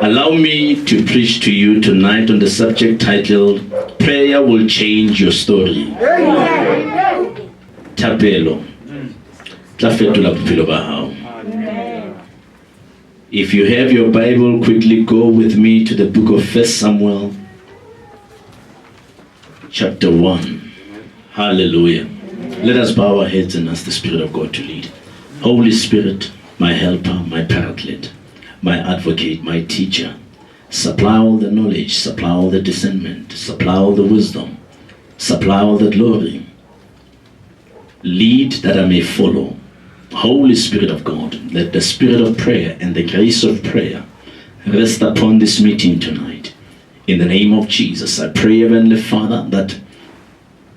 Allow me to preach to you tonight on the subject titled, Prayer Will Change Your Story. Thapelo. Tla fetola bophelo ba hao. If you have your Bible, quickly go with me to the book of 1 Samuel, chapter 1. Hallelujah. Let us bow our heads and ask the Spirit of God to lead. Holy Spirit, my helper, my paraclete, my advocate, my teacher, supply all the knowledge, supply all the discernment, supply all the wisdom, supply all the glory. Lead that I may follow. Holy Spirit of God, let the spirit of prayer and the grace of prayer rest upon this meeting tonight. In the name of Jesus, I pray, Heavenly Father, that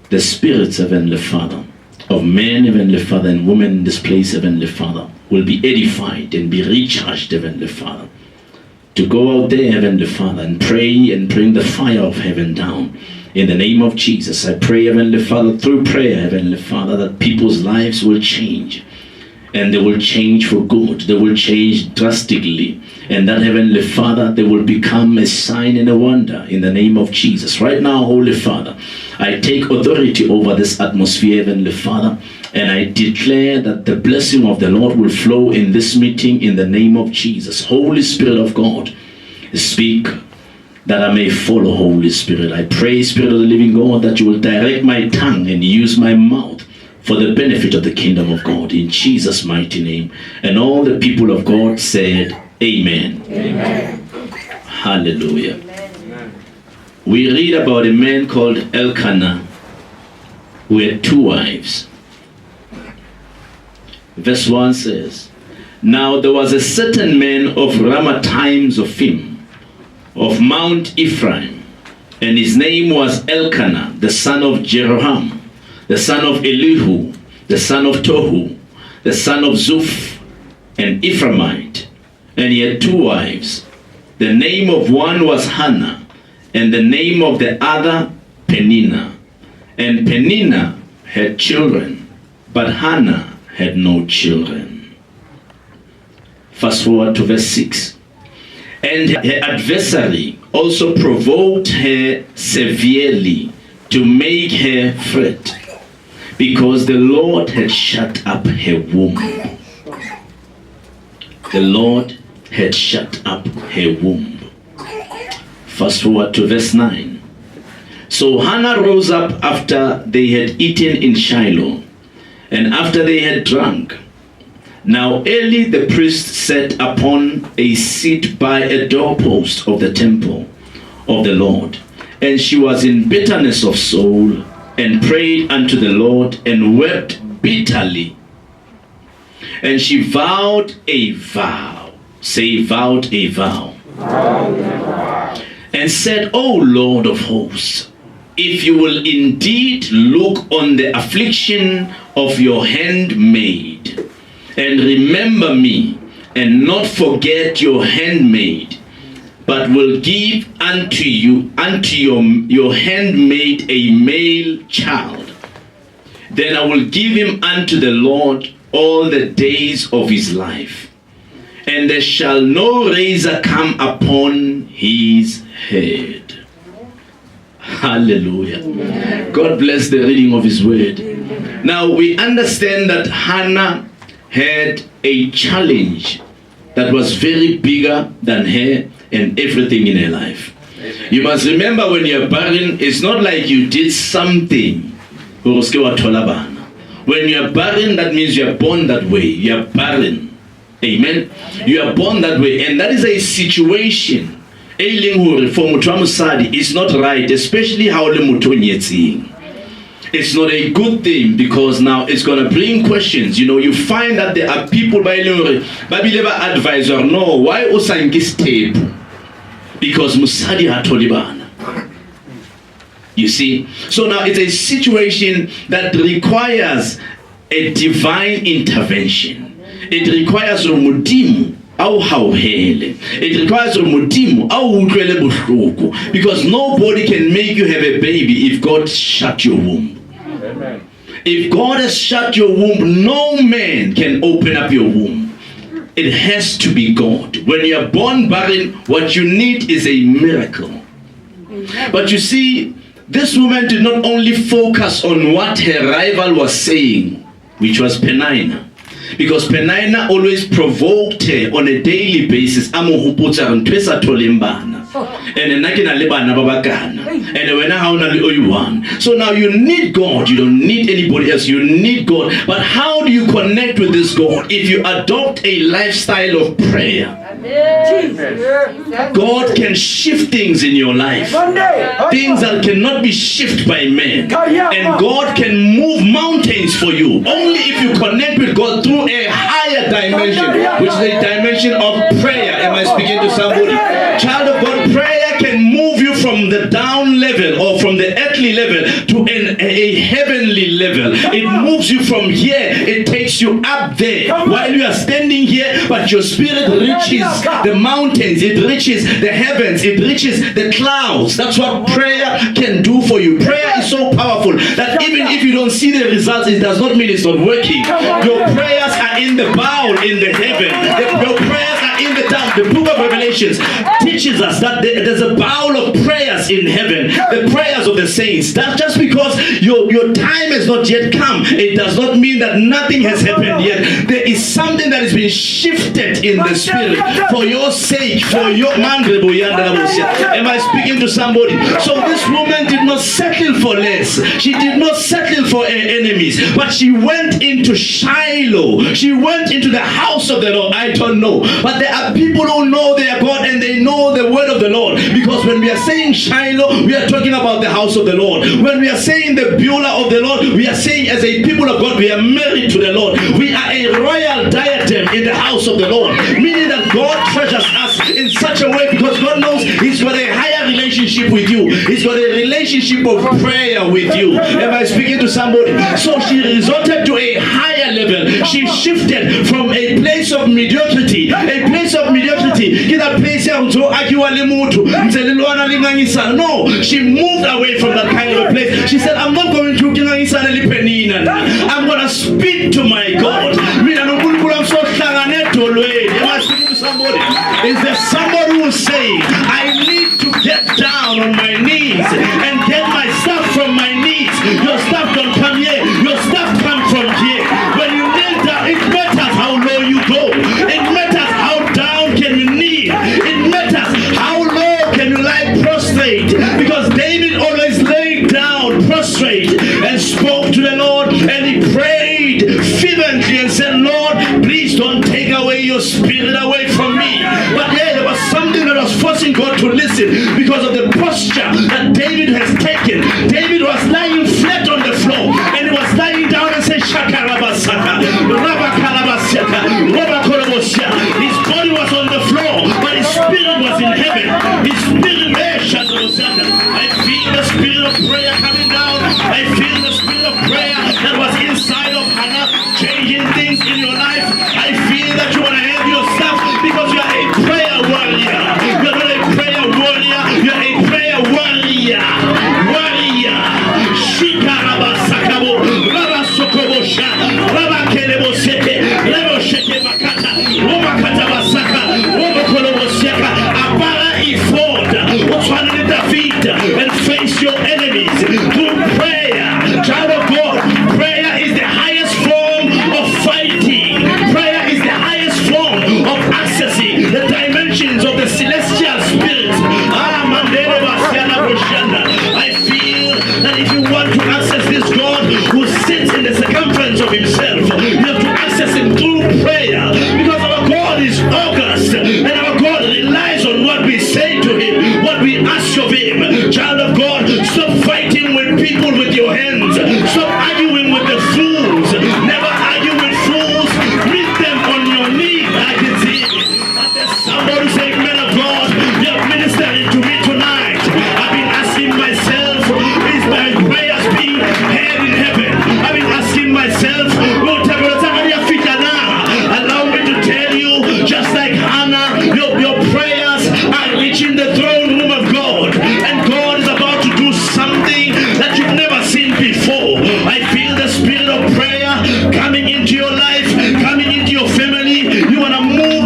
the spirits, Heavenly Father, of men, Heavenly Father, and women in this place, Heavenly Father, will be edified and be recharged, Heavenly Father, to go out there, Heavenly Father, and pray and bring the fire of heaven down. In the name of Jesus, I pray, Heavenly Father, through prayer, Heavenly Father, that people's lives will change. And they will change for good. They will change drastically. And that, Heavenly Father, they will become a sign and a wonder in the name of Jesus. Right now, Holy Father, I take authority over this atmosphere, Heavenly Father, and I declare that the blessing of the Lord will flow in this meeting in the name of Jesus. Holy Spirit of God, speak that I may follow. Holy Spirit, I pray, Spirit of the living God, that you will direct my tongue and use my mouth for the benefit of the kingdom of God, in Jesus' mighty name. And all the people of God said, Amen. Amen. Hallelujah. Amen. We read about a man called Elkanah, who had 2 wives. Verse 1 says, Now there was a certain man of Ramathaim Zophim, of Mount Ephraim, and his name was Elkanah, the son of Jeroham, the son of Elihu, the son of Tohu, the son of Zuph, an Ephraimite. And he had 2 wives. The name of one was Hannah, and the name of the other Peninnah. And Peninnah had children, but Hannah had no children. Fast forward to verse 6. And her adversary also provoked her severely to make her fret, because the Lord had shut up her womb. The Lord had shut up her womb. Fast forward to verse 9. So Hannah rose up after they had eaten in Shiloh, and after they had drunk. Now Eli the priest sat upon a seat by a doorpost of the temple of the Lord, and she was in bitterness of soul, and prayed unto the Lord, and wept bitterly. And she vowed a vow. Say, vowed a vow. And said, O Lord of hosts, if you will indeed look on the affliction of your handmaid, and remember me, and not forget your handmaid, but will give unto your handmaid a male child, then I will give him unto the Lord all the days of his life, and there shall no razor come upon his head. Hallelujah. Amen. God bless the reading of his word. Amen. Now we understand that Hannah had a challenge that was very bigger than her and everything in her life. Amen. You must remember, when you're barren, it's not like you did something. When you're barren, that means you're born that way. You're barren. Amen. You are born that way, and that is a situation. It's not right, especially how it's not a good thing, because now it's going to bring questions. You know, you find that there are people by advisor, no, why Osangis tape? Because Musadi Hatolibana. You see? So now it's a situation that requires a divine intervention. It requires Romudimu. It requires because nobody can make you have a baby if God shut your womb. Amen. If God has shut your womb, no man can open up your womb. it has to be God. When you are born barren, what you need is a miracle. But you see, this woman did not only focus on what her rival was saying, which was Penina, because Penina always provoked her on a daily basis. And so now you need God. You don't need anybody else. You need God. But how do you connect with this God? If you adopt a lifestyle of prayer, God can shift things in your life, things that cannot be shifted by men, and God can move mountains for you only if you connect with God through a higher dimension, which is a dimension of prayer. Am I speaking to somebody? Child of God, prayer can move you from the down level or from the earthly level to a heavenly level. It moves you from here, it takes you up there while you are standing here, but your spirit reaches the mountains, it reaches the heavens, it reaches the clouds. That's what prayer can do for you. Prayer is so powerful that even if you don't see the results, it does not mean it's not working. Your prayers are in the bowl in the heaven. Your prayers are in the town. The book of Revelations teaches us that there's a bowl of prayers in heaven, the prayers of the saints. That's just because your time has not yet come. It does not mean that nothing has happened yet. There is something that has been shifted in the spirit for your sake, for your man. Am I speaking to somebody? So this woman did not settle for less. She did not settle for her enemies, but she went into Shiloh. She went into the house of the Lord. I don't know, but there are people who know their God and they know the word of the Lord, because when we are saying Shiloh, we are talking about the house of the Lord. When we are saying the Beulah of the Lord, we are saying as a people of God, we are married to the Lord. We are a royal diadem in the house of the Lord, meaning that God treasures us in such a way because God knows He's got a higher relationship with you. He's got a relationship of prayer with you. Am I speaking to somebody? So she resorted to a higher level. She shifted from a place of mediocrity, a place of mediocrity. No, she moved away from that kind of a place. She said, I'm not going to I'm going to speak to my God. Am I speaking to somebody? Is there somebody who is saying, I need to get down on my knees and get my stuff from my knees? Your stuff don't come here. Your stuff comes from here. When you kneel down, it matters how low you go. It matters how down can you kneel. It matters how low can you lie prostrate. Because David always laid down prostrate and spoke to the Lord, and he prayed fervently and said, Lord, please don't take away your spirit away from me. But yeah, there was something that was forcing God to listen because of the posture that David has taken. David was lying flat on the floor, and he was lying down and saying, Shakarabasaka, Rabakalabasaka, Rabakolobosya. His body was on the floor, but his spirit was in heaven. His spirit, I feel the spirit of prayer coming down. I feel the spirit of prayer that was inside of Hannah, changing things in your life. I feel that you want to have your stuff because you are a prayer warrior. You are not a prayer warrior, you are a prayer warrior. Warrior. Shikarabasakabo, Rabasokobosha, Rabakelebosete, Reboshete Makata, Robakatabasaka, Robokoloboseka, Abara Ifod, Otwana David, and face your enemies through prayer. Child of God, prayer is the highest form of fighting. Prayer is the highest form of accessing the dimensions of the celestial spirits. I feel that if you want to access this God who sits in the circumference of himself, you have to access him through prayer, because our God is august and our God relies on what we say to him, what we ask of him. Child of God, stop fighting with people with your hands. Stop arguing with the fools. Never argue with fools. Meet them on your knees. I can see it. But there's somebody who says, man of God, you're ministering to me tonight. I've been asking myself, is my prayers being heard in heaven? I've been asking myself, allow me to tell you, just like Hannah, your prayers are reaching the throne room of God, and God is about to do something that you've never seen before. I feel the spirit of prayer coming into your life, coming into your family. You want to move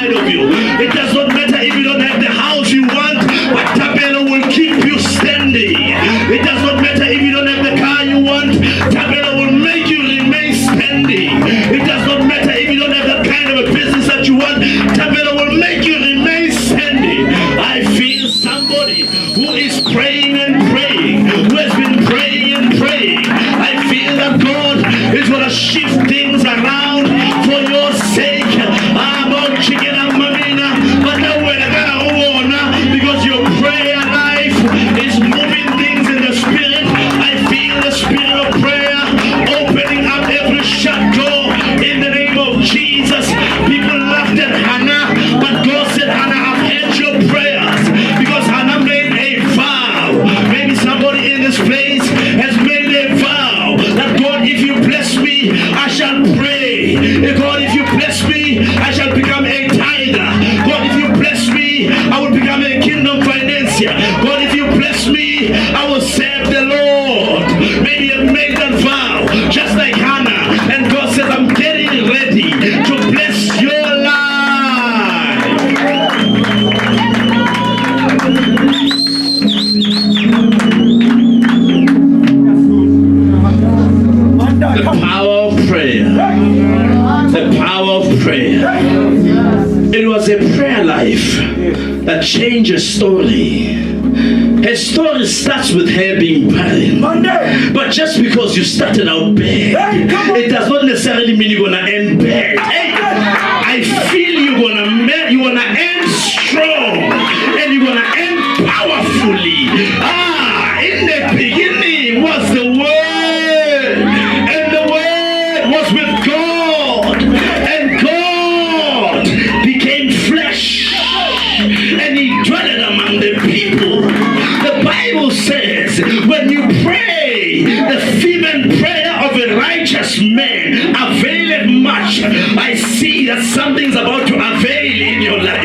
inside of you. It does not matter if you don't have the house you want, but Tabelo will keep you standing. It does not matter if you don't have the car you want, Tabelo will make you remain standing. It does not matter if you don't have that kind of a business that you want, Tabelo will make you remain standing. I feel somebody who is praying and praying, who has been praying and praying. I feel that God is going to shift things around for your sake. I'm not chicken and mamina, but no way because your prayer life is moving things in the spirit. I feel the spirit of prayer opening up every shut door in the name of Jesus. People laughed at Hannah, but God said, Hannah, I've heard your prayers, because Hannah made a vow. Maybe somebody in this place has made a vow that God, if you bless me, I shall pray. God, if you bless me, I shall become a tither. God, if you bless me, I will become a kingdom financier. God, if you bless me, I will serve the Lord. Maybe you've made that vow, just like Hannah, and God says, I'm getting ready to bless your life. The power of prayer. The power of prayer. It was a prayer life that changed her story. Her story starts with her being barren. But just because you started out bad, it does not necessarily mean you're gonna end bad. Hey, I feel you're gonna end strong, and you're gonna end powerfully. In the beginning was the Word, and the Word was with God, and God became flesh, and He dwelled among the people. The Bible says, when you pray, the fervent prayer of a righteous man availeth much. I see that something's about to avail in your life.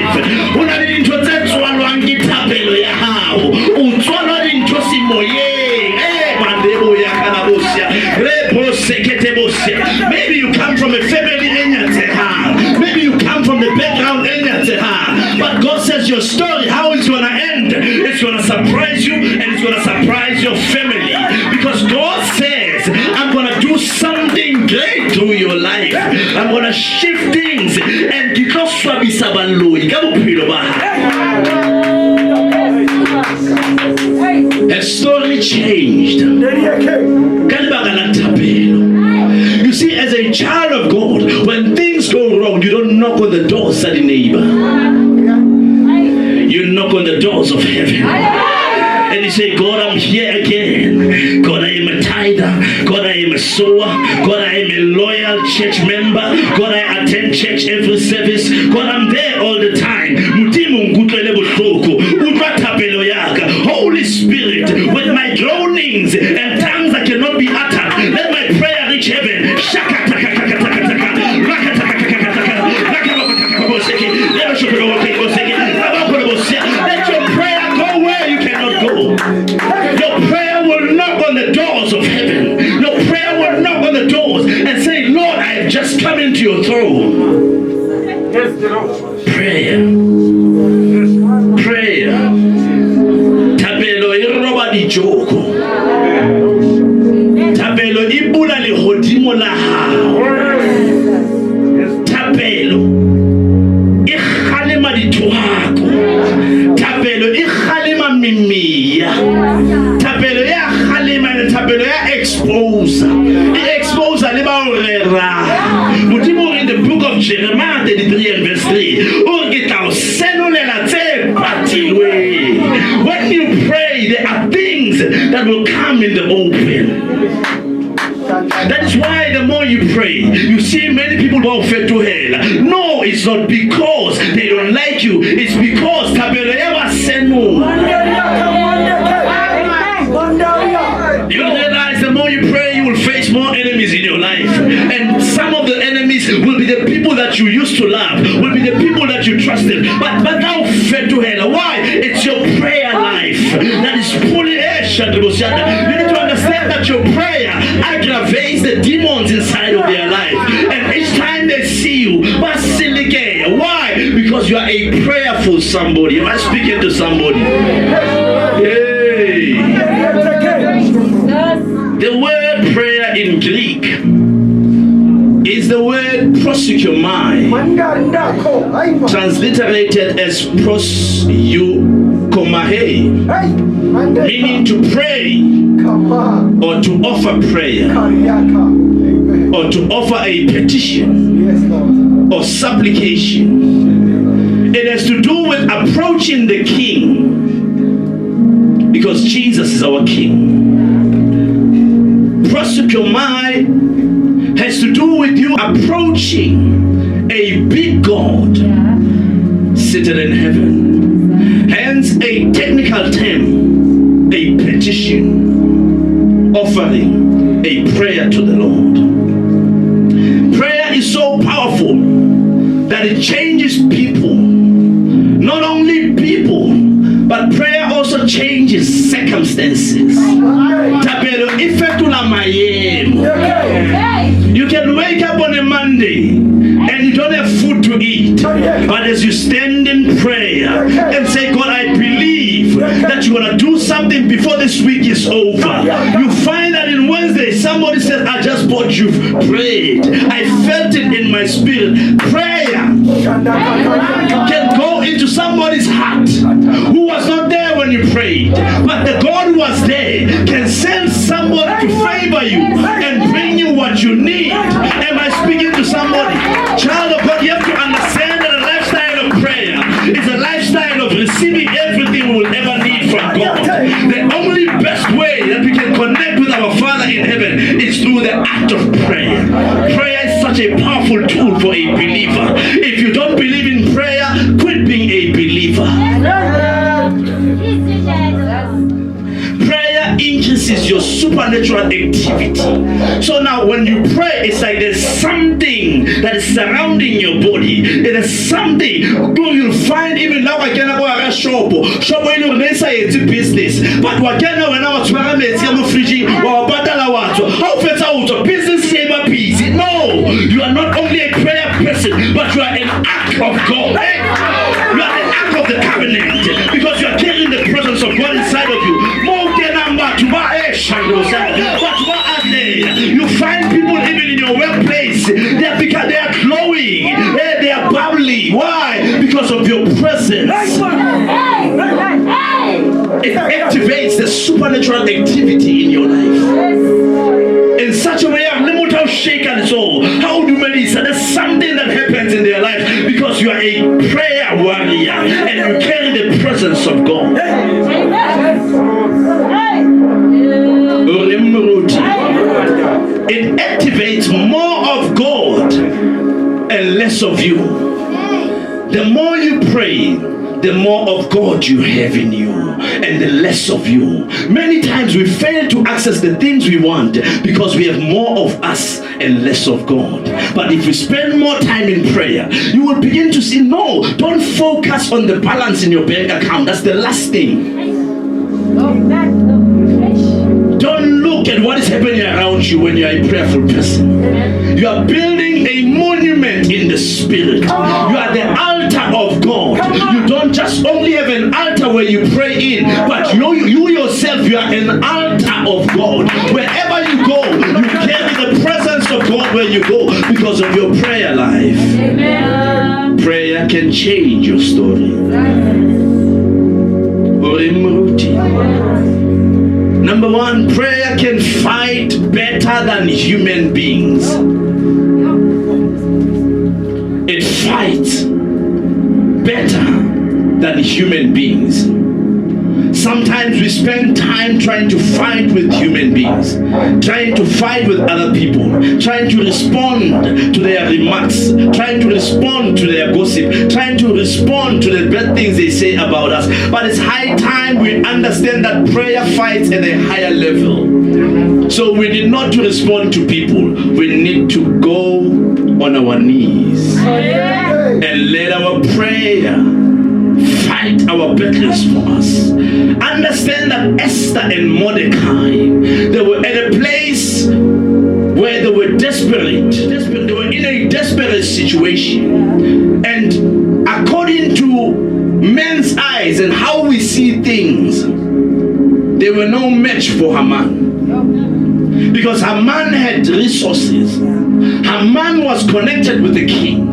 Maybe you come from a family, maybe you come from the background, but God says your story, how it's going to end, it's going to surprise you, and it's going to surprise your family, because God says, I'm going to do something great through your life. I'm going to shift things, and her story changed. You see, as a child of God, when things go wrong, you don't knock on the doors of the neighbor. You knock on the doors of heaven. And you say, God, I'm here again. God, I am a tither. God, I am a sower. God, I am a loyal church member. God, I attend church every service. God, I'm there all the time. Holy Spirit, with my groanings and tongues that cannot be uttered, let my prayer reach heaven. Let your prayer go where you cannot go. Your prayer will knock on the doors of heaven. Your prayer will knock on the doors and say, Lord, I have just come into your throne. Prayer. Prayer. Tabelo iroba di joko. Tabelo ibula le hodimo la hao. Tabelo ikhalema dituhako. Tabelo ikhalema mimia. Tabelo ya khalema, tabelo ya expose. Expose le ba orera. Mutimo in the book of Jeremiah 33 and verse 3. When you pray, there are things that will come in the open. That is why the more you pray, you see many people who are fed to hell. No, it's not because they don't like you. It's because you realize the more you pray, you will face more enemies in your life. And some of the enemies will be the people that you used to love, will be the people that you trusted. But now fed to hell. Why? It's your prayer life that is pulling edge. You need to understand that your prayer aggravates the demons inside of their life. And each time they see you, why? Because because you are a prayerful somebody. Am I speaking to somebody? Hey. The word prayer in Greek is the word proseuchomai, transliterated as proseuchomai, meaning to pray or to offer prayer or to offer a petition or supplication. It has to do with approaching the King, because Jesus is our King. Proseuchomai has to do with you approaching a big God seated in heaven. Hence a technical term, a petition, offering a prayer to the Lord. Prayer is so powerful that it changes people. Not only people, but prayer also changes circumstances. You can wake up on a Monday and you don't have food to eat, but as you stand in prayer and say, God, I believe that you're going to do something before this week is over, you find that in Wednesday somebody says, I just bought you bread. I felt it in my spirit. Prayer can go into somebody's heart who was not there when you prayed, but the God who was there can send somebody to favor you and bring you what you need. Am I speaking to somebody? Child of God, you have to understand that a lifestyle of prayer is a lifestyle of receiving everything we will ever need from God. The only best way that we can connect with our Father in heaven is through the act of prayer. Prayer is such a powerful tool for a believer. If you don't believe in prayer, quit being a believer. Prayer increases your supernatural activity. So now when you pray, it's like there's something that is surrounding your body. It is something you'll find even now. I can go to a shop when you say it's a business, but what can I when I was fridge or how business busy? No, you are not only a prayer person, but you are an act of God. You are an act of the covenant, because you are carrying the presence of God inside of you. You find people even in your workplace, they are glowing, they are bubbly. Why? Because of your presence. It activates the supernatural activity in your life in such a way. I'm limited shake and so how do many say there's something that happens in their life because you are a prayer warrior and you carry the presence of God. It activates more of God and less of you. The more you pray, the more of God you have in you and the less of you. Many times we fail to access the things we want because we have more of us and less of God. But if you spend more time in prayer, you will begin to see, no, don't focus on the balance in your bank account. That's the last thing. Don't look at what is happening around you when you are a prayerful person. You are building a monument in the spirit. You are the altar of God. You don't just only have an altar where you pray in, but you yourself, you are an altar of God. Wherever you go, you carry the presence of God where you go because of your prayer life. Amen. Prayer can change your story. Number one, prayer can fight better than human beings. It fights better than human beings. Sometimes we spend time trying to fight with human beings, trying to fight with other people, trying to respond to their remarks, trying to respond to their gossip, trying to respond to the bad things they say about us. But it's high time we understand that prayer fights at a higher level. So we need not to respond to people. We need to go on our knees and let our prayer fight our battles for us. Understand that Esther and Mordecai, they were at a place where they were desperate. They were in a desperate situation. And according ways and how we see things, they were no match for Haman. Because Haman had resources. Haman was connected with the king.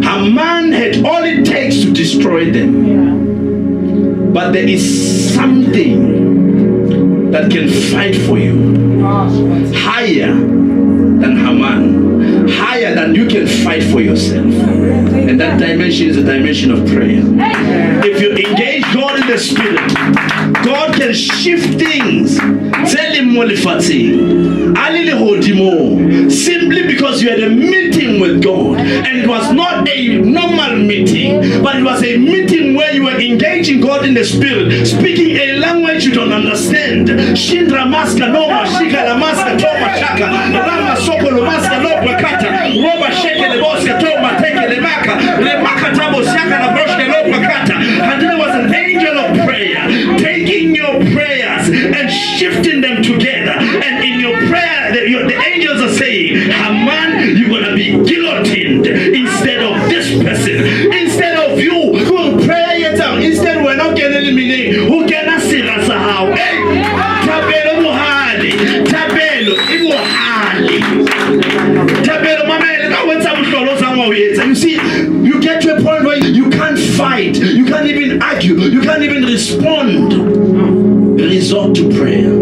Haman had all it takes to destroy them. But there is something that can fight for you higher than Haman, higher than you can fight for yourself. And that dimension is a dimension of prayer. If you engage God in the spirit, God can shift things. Tell him simply because you had a meeting with God, and it was not a normal meeting, but it was a meeting where you were engaging God in the spirit, speaking a language you don't understand. Shindra maska no mashika la maska to mashaka rama soko lo maska no pakata roba sheke le boska to mateke le maka tabo shaka la broshke no pakata. And there was an angel of prayer taking your prayers and shifting them together. And in your prayer, the angels are saying, Haman, you're gonna be guillotined instead of this person, instead of you who pray yet out. Instead, we're not getting eliminated. Who can I see that's how? Hey, tabelo muhali, tabelo imuhali, tabelo mamele. Now when someone follows someone, you see, you get to a point where you can't fight, you can't even argue, you can't even respond. Resort to prayer.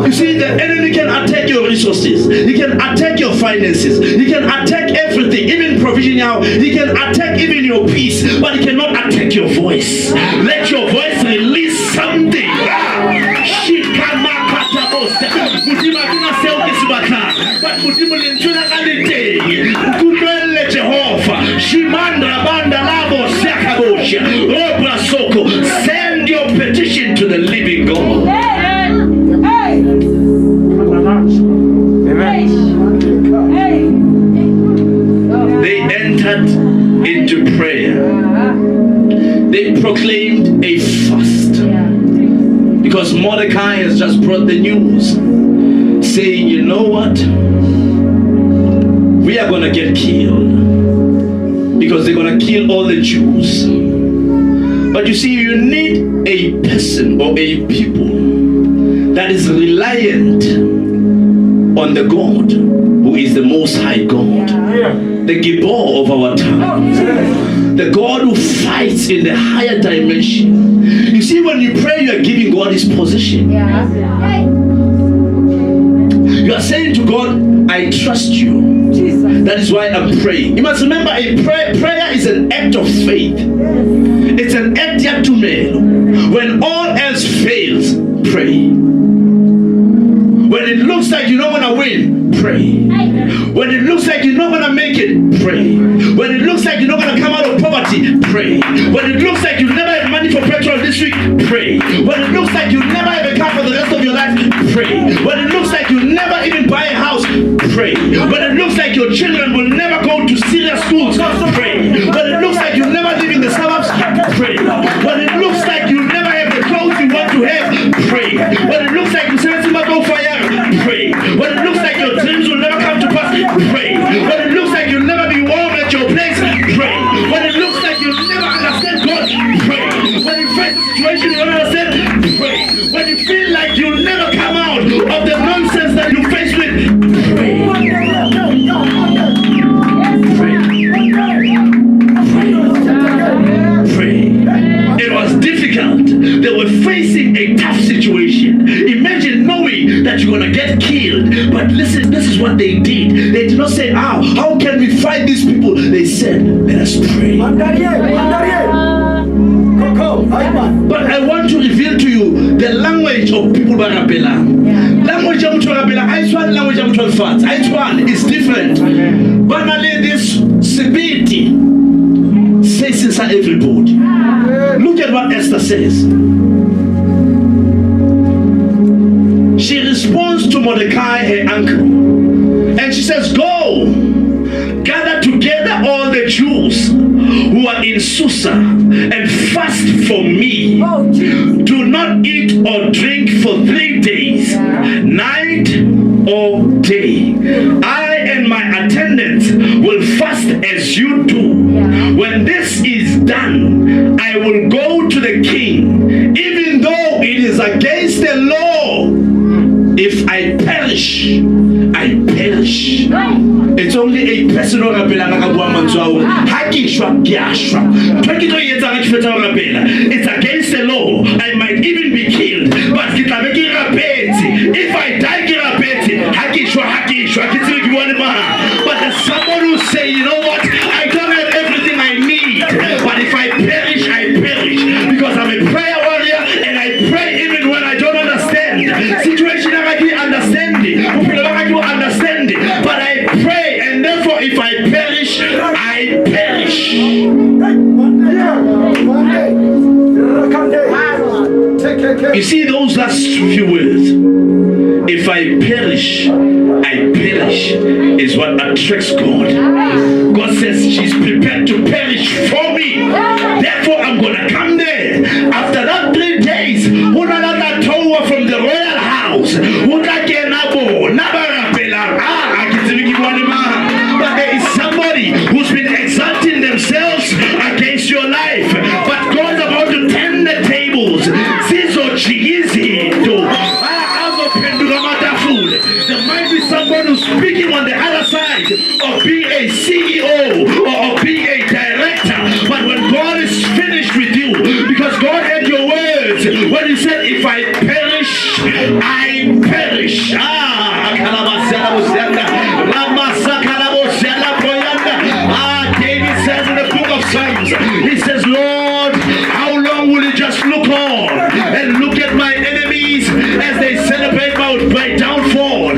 You see, the enemy can attack your resources. He can attack your finances. He can attack everything, even provision. He can attack even your peace, but he cannot attack your voice. Let your voice release something. Send your petition to the living God. They entered into prayer. They proclaimed a fast. Because Mordecai has just brought the news saying, you know what? We are going to get killed. Because they're going to kill all the Jews. But you see, you need a person or a people that is reliant on the God who is the Most High God, the Gibor of our time, the God who fights in the higher dimension. You see, when you pray, you are giving God his position. You are saying to God, I trust you. That is why I'm praying. You must remember, prayer is an act of faith. It's an act yatumelo. When all else fails, pray. When it looks like you're not going to win, pray. When it looks like you're not going to make it, pray. When it looks like you're not going to come out of poverty, pray. When it looks like you never have money for petrol this week, pray. When it looks like you never have a car for the rest of your life, pray. When it looks like you never even buy a house, pray. When it looks like your children will never go to serious schools, pray. When it looks like you never live in the suburbs, pray. When it looks like you never have the clothes you want to have, pray. When it looks like you say go fire, pray. When it looks like your dreams will never come to pass, pray. When it looks like you'll never be warm at your place, pray. When it looks like you'll never understand God, pray. When you face a situation you don't understand, pray. When you feel like you'll never come out of the nonsense that you face with, pray. Pray. It was difficult. They were facing a tough situation. Imagine knowing that you're going to get killed. But listen, this is what they did. They did not say, how can we fight these people? They said, let us pray. But I want to reveal to you the language of people Barabella. Language of Barabella, I swan language of fats. I swan is different. Banally, this civility says inside everybody. Look at what Esther says. She responds to Mordecai, her uncle, and she says, go, gather together all the Jews who are in Susa and fast for me. Do not eat or drink for 3 days, night or day. I and my attendants will fast as you do. When this is done, I will go to the king, even though it is against the law. If I perish, I perish. It's only a person who it's against the law. I might even be killed, but if I die, but there's someone who say, you know what? I don't have everything I need, but if I perish, I perish, because I'm a prayer warrior and I pray even when I don't understand. Situation I can understand it, but I pray, and therefore if I perish, I perish. You see those last few words? If I perish, I perish, is what attracts God. God says she's prepared to perish for me. Therefore, I'm going to come there. After that 3 days, from the royal house, but there is somebody who's been exalting themselves against your life. But God's about to turn the tables. There might be someone who's speaking on the other side of being a CEO or of being a director. But when God is finished with you, because God had your words when He said, if I perish, I perish. David says in the book of Psalms, he says, Lord, how long will you just look on and look at my enemies as they celebrate my downfall?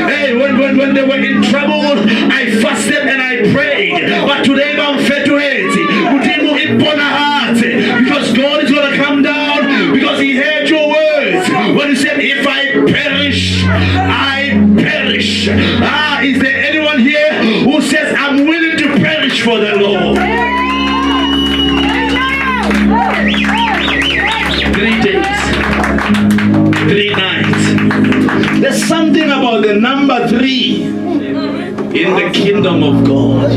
Hey, when they were in trouble, I fasted and I prayed. But today I'm fed to hate. Because God is going to come down, because He heard your words when He said, if I perish, I perish. Is there anyone here who says, I'm willing to perish for the Lord? 3 days, 3 nights. There's something about the number 3 in the kingdom of God.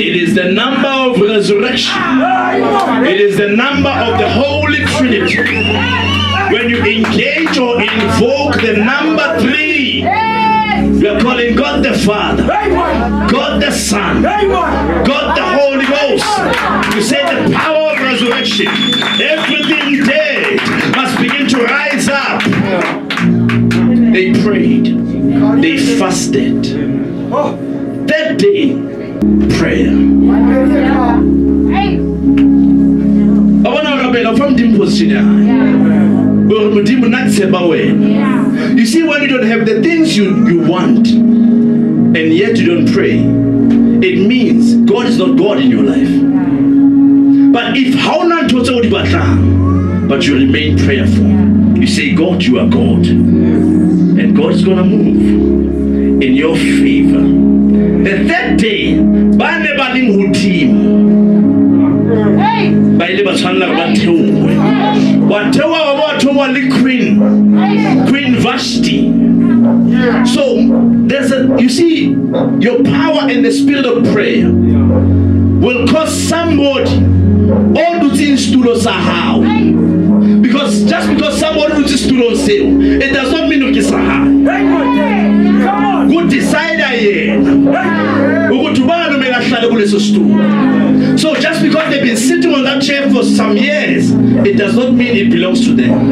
It is the number of resurrection. It is the number of the Holy Trinity. When you engage or invoke the number 3, you are calling God the Father, God the Son, God the Holy Ghost. You say the power of resurrection. Everything dead must begin to rise up. They prayed. They fasted. That day, prayer. You see, when you don't have the things you want and yet you don't pray, it means God is not God in your life. But if but you remain prayerful, you say, God, you are God, and God is going to move in your favor. The third day, Queen Vashti. So you see, your power in the spirit of prayer will cause somebody all the things to lose how. Because just because somebody will just do sale, it does not mean okay saha. Good decider here. So just because they've been sitting on that chair for some years, it does not mean it belongs to them.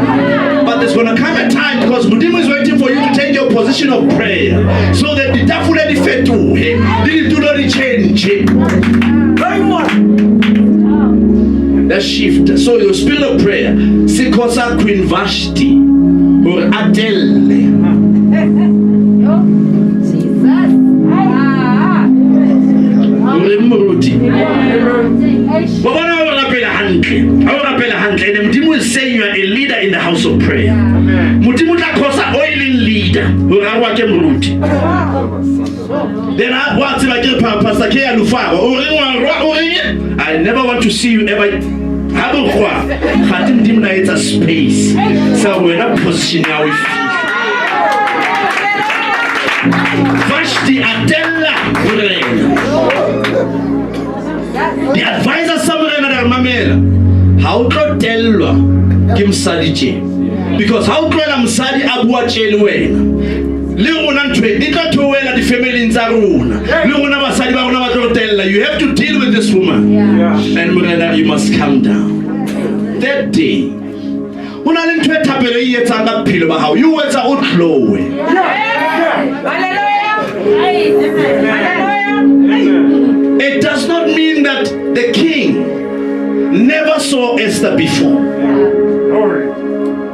But there's going to come a time, because Mudimu is waiting for you to take your position of prayer, so that the definitely fit to him. Didn't do not change. That shift. So your spirit of prayer, Sikosa Queen Vashti or Adele. Mudimu is saying you are a leader in the house of prayer. Mudimu takosa oiling leader. Then I never want to see you ever. It's a space. So we're not positioning our feet. Vashti Adela. tellwa ke msadi tje, because how tloela msadi a bua tje le wena le rona ntwe di tla thowela di family tsa rona le rona basadi ba rona ba tlo tella. You have to deal with this woman, and morena, you must calm down. That day una le ntwe thapelo e etsa ka philo ba hao, you etsa o tlowe. It does not mean that the king never saw Esther before,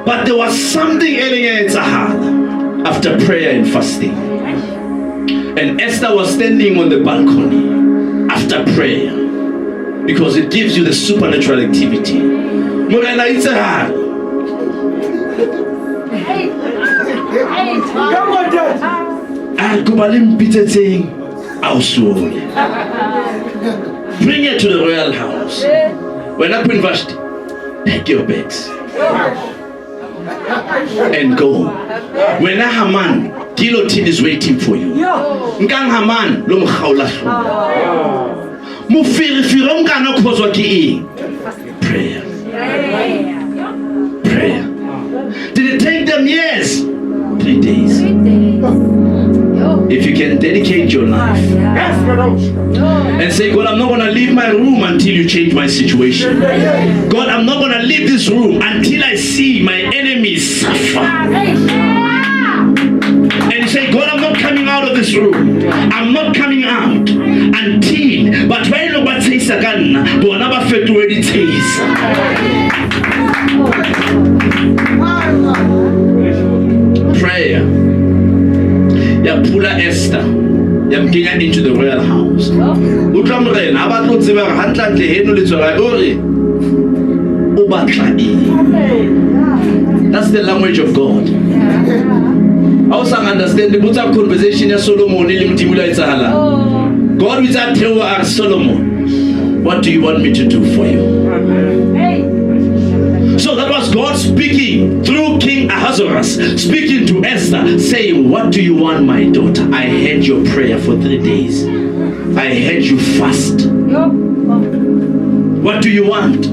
but there was something after prayer and fasting, and Esther was standing on the balcony after prayer, because it gives you the supernatural activity. Morena, it's a hard. Bring her to the royal house. When I Queen Vashti, take your bags and go. When Haman, guillotine is waiting for you. Nkang Haman, lo mkhaula hlo. Mufirifiro mkana kozwa ki. Prayer. Prayer. Did it take them years? 3 days. If you can dedicate your life and say, God, I'm not going to leave my room until you change my situation. God, I'm not going to leave this room until I see my enemies suffer. And you say, God, I'm not coming out of this room. I'm not coming out until, but when nobody says again, but never felt where it says. Prayer. Pula Esther, yamkenya into the royal house. Utlamrena abatlo tseba hantle heno le tsora ore o batla eng. That's the language of God. I also understand the book conversation ya Solomon le mtimula etsala. God will tell our Solomon, what do you want me to do for you? So that was God speaking through King Ahasuerus, speaking to Esther, saying, what do you want, my daughter? I heard your prayer for 3 days. I heard you fast. What do you want?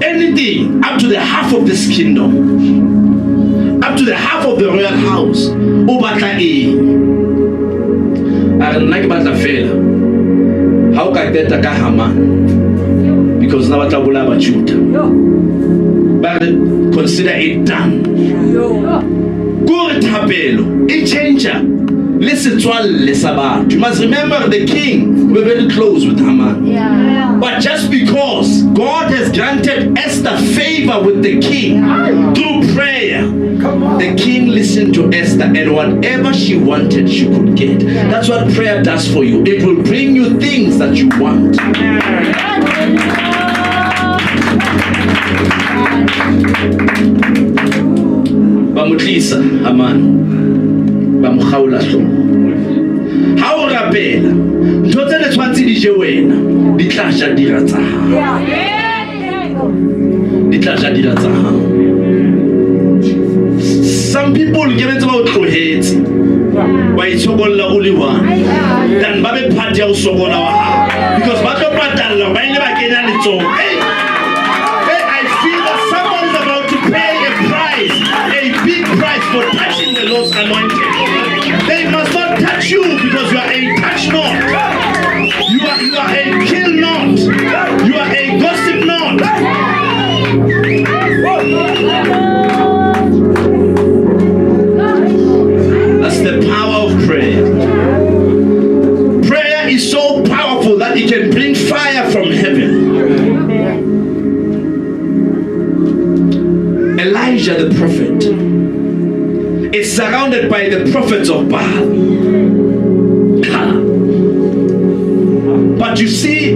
Anything up to the half of this kingdom, up to the half of the royal house. How can that take Haman? Because now what about Judah? But consider it done. Go tabelo, a changer. Listen to all about. You must remember the king. We're very close with Haman. But just because God has granted Esther favor with the king through prayer, the king listened to Esther, and whatever she wanted, she could get. That's what prayer does for you. It will bring you things that you want. Bamutlisa Haman, bamkhawula hlo. Ha o rapela, ntho tse le tshwantse di je wena, di tla ja dira tsa hao. Di tla ja dira tsa hao. Some people get into about tlohetse. Ba itsokolla o le one. Dan ba be party ya o sokola wa hao. Because ba tlo patalla ba ile ba kenya letsoho. For touching the Lord's anointed. They must not touch you because you are a touch not. You are a kill not. You are a gossip not. That's the power of prayer. Prayer is so powerful that it can bring fire from heaven. Elijah the prophet is surrounded by the prophets of Baal. But you see,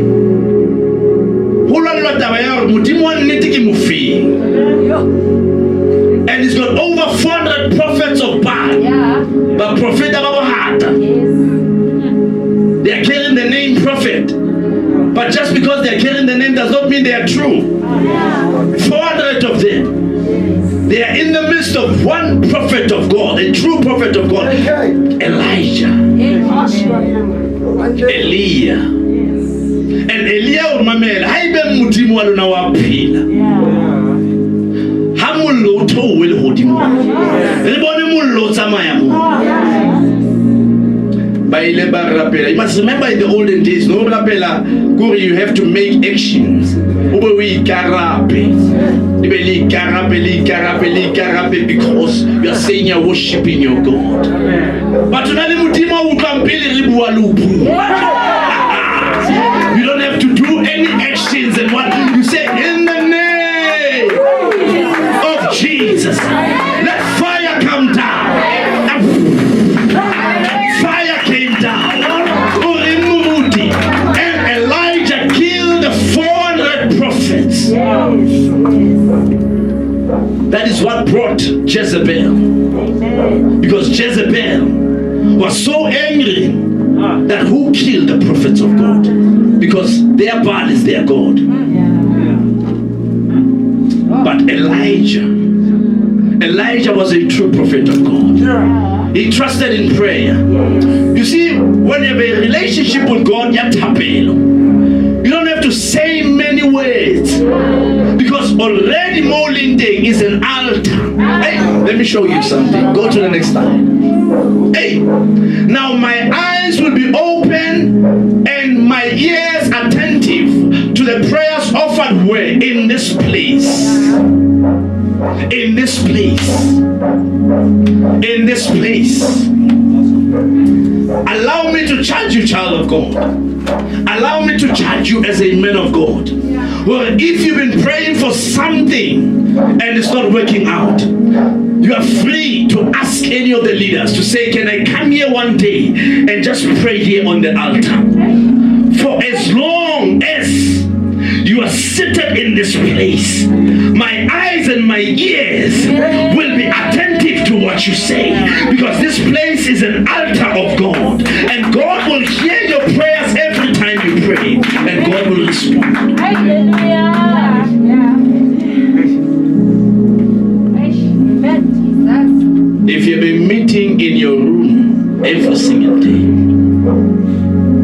and he's got over 400 prophets of Baal. But prophet they are carrying the name prophet. But just because they are carrying the name does not mean they are true. 400 of them. They are in the midst of one prophet of God, a true prophet of God, Elijah, Eliah. And Elia urmamela haibe mutimo wa lona wa phela ha mollo o theowe le hodimo re bone mollo o tsamaya mo ba ile ba rapela. You must remember in the olden days no rapela kore you have to make actions ube we ikarape because you are saying you're worshiping your God. But tonight mutima ukampili ribua lupu. You don't have to do any actions, and what you say in the name of Jesus, let fire come down. Fire came down. And Elijah killed the 400 prophets. That is what brought Jezebel. Because Jezebel was so angry that who killed the prophets of God? Because their Baal is their God. But Elijah was a true prophet of God. He trusted in prayer. You see, when you have a relationship with God, you don't have to say many words. Because already Molinde is an altar. Hey, let me show you something. Go to the next slide. Hey, now my eyes will be open and my ears attentive to the prayers offered where? In this place. In this place. In this place. Allow me to charge you, child of God. Allow me to charge you as a man of God. Well, if you've been praying for something and it's not working out, you are free to ask any of the leaders to say, can I come here one day and just pray here on the altar? For as long as you are seated in this place, my eyes and my ears will be attentive to what you say, because this place is an altar of God, and God will hear your prayers every time you pray, and God will respond. If you've been meeting in your room every single day,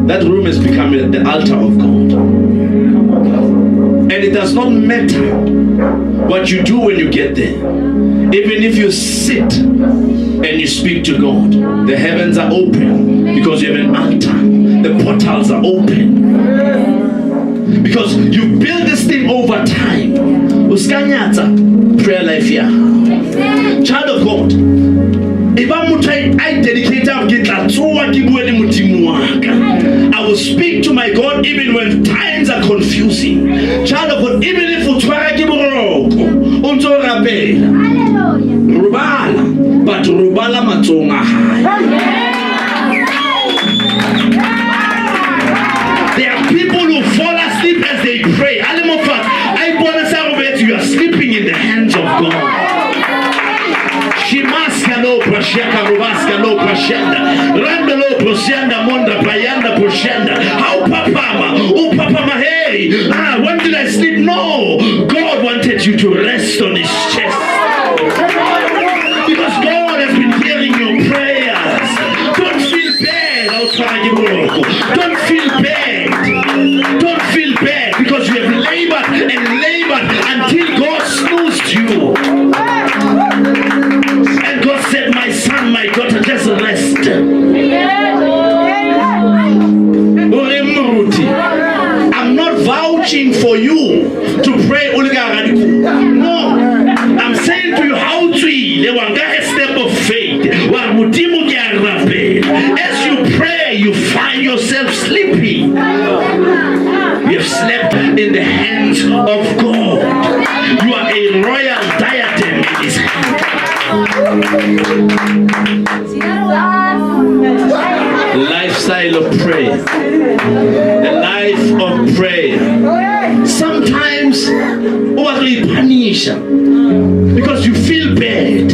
that room has become the altar of God. And it does not matter what you do when you get there. Even if you sit and you speak to God, the heavens are open because you have an altar. The portals are open. Because you build this thing over time. Uskanyata prayer life here. Child of God, if I dedicate I will speak to my God even when times are confusing. Child of God, even if you try to Rubala, but Rubala Matonga. There are people who fall asleep as they pray. You are sleeping in the hands of God. Shimaska no prashaka rubaska no prashanda. Randa no proshanda monda payanda proshanda. How papa hey. When did I sleep? No. God wanted you to rest on his chest. Because God has been hearing your prayers. Don't feel bad. Don't feel bad. Don't feel bad because you have labored and labored until God snoozed you. And God said, my son, my daughter, just rest. I'm not vouching for you to pray. No. I'm saying to you how to eat. A step of faith. As you pray, you find yourself sleeping. You have slept in the hands of God. You are a royal diadem in his hand. Lifestyle of prayer. The life of prayer. Sometimes overly punish because you feel bad,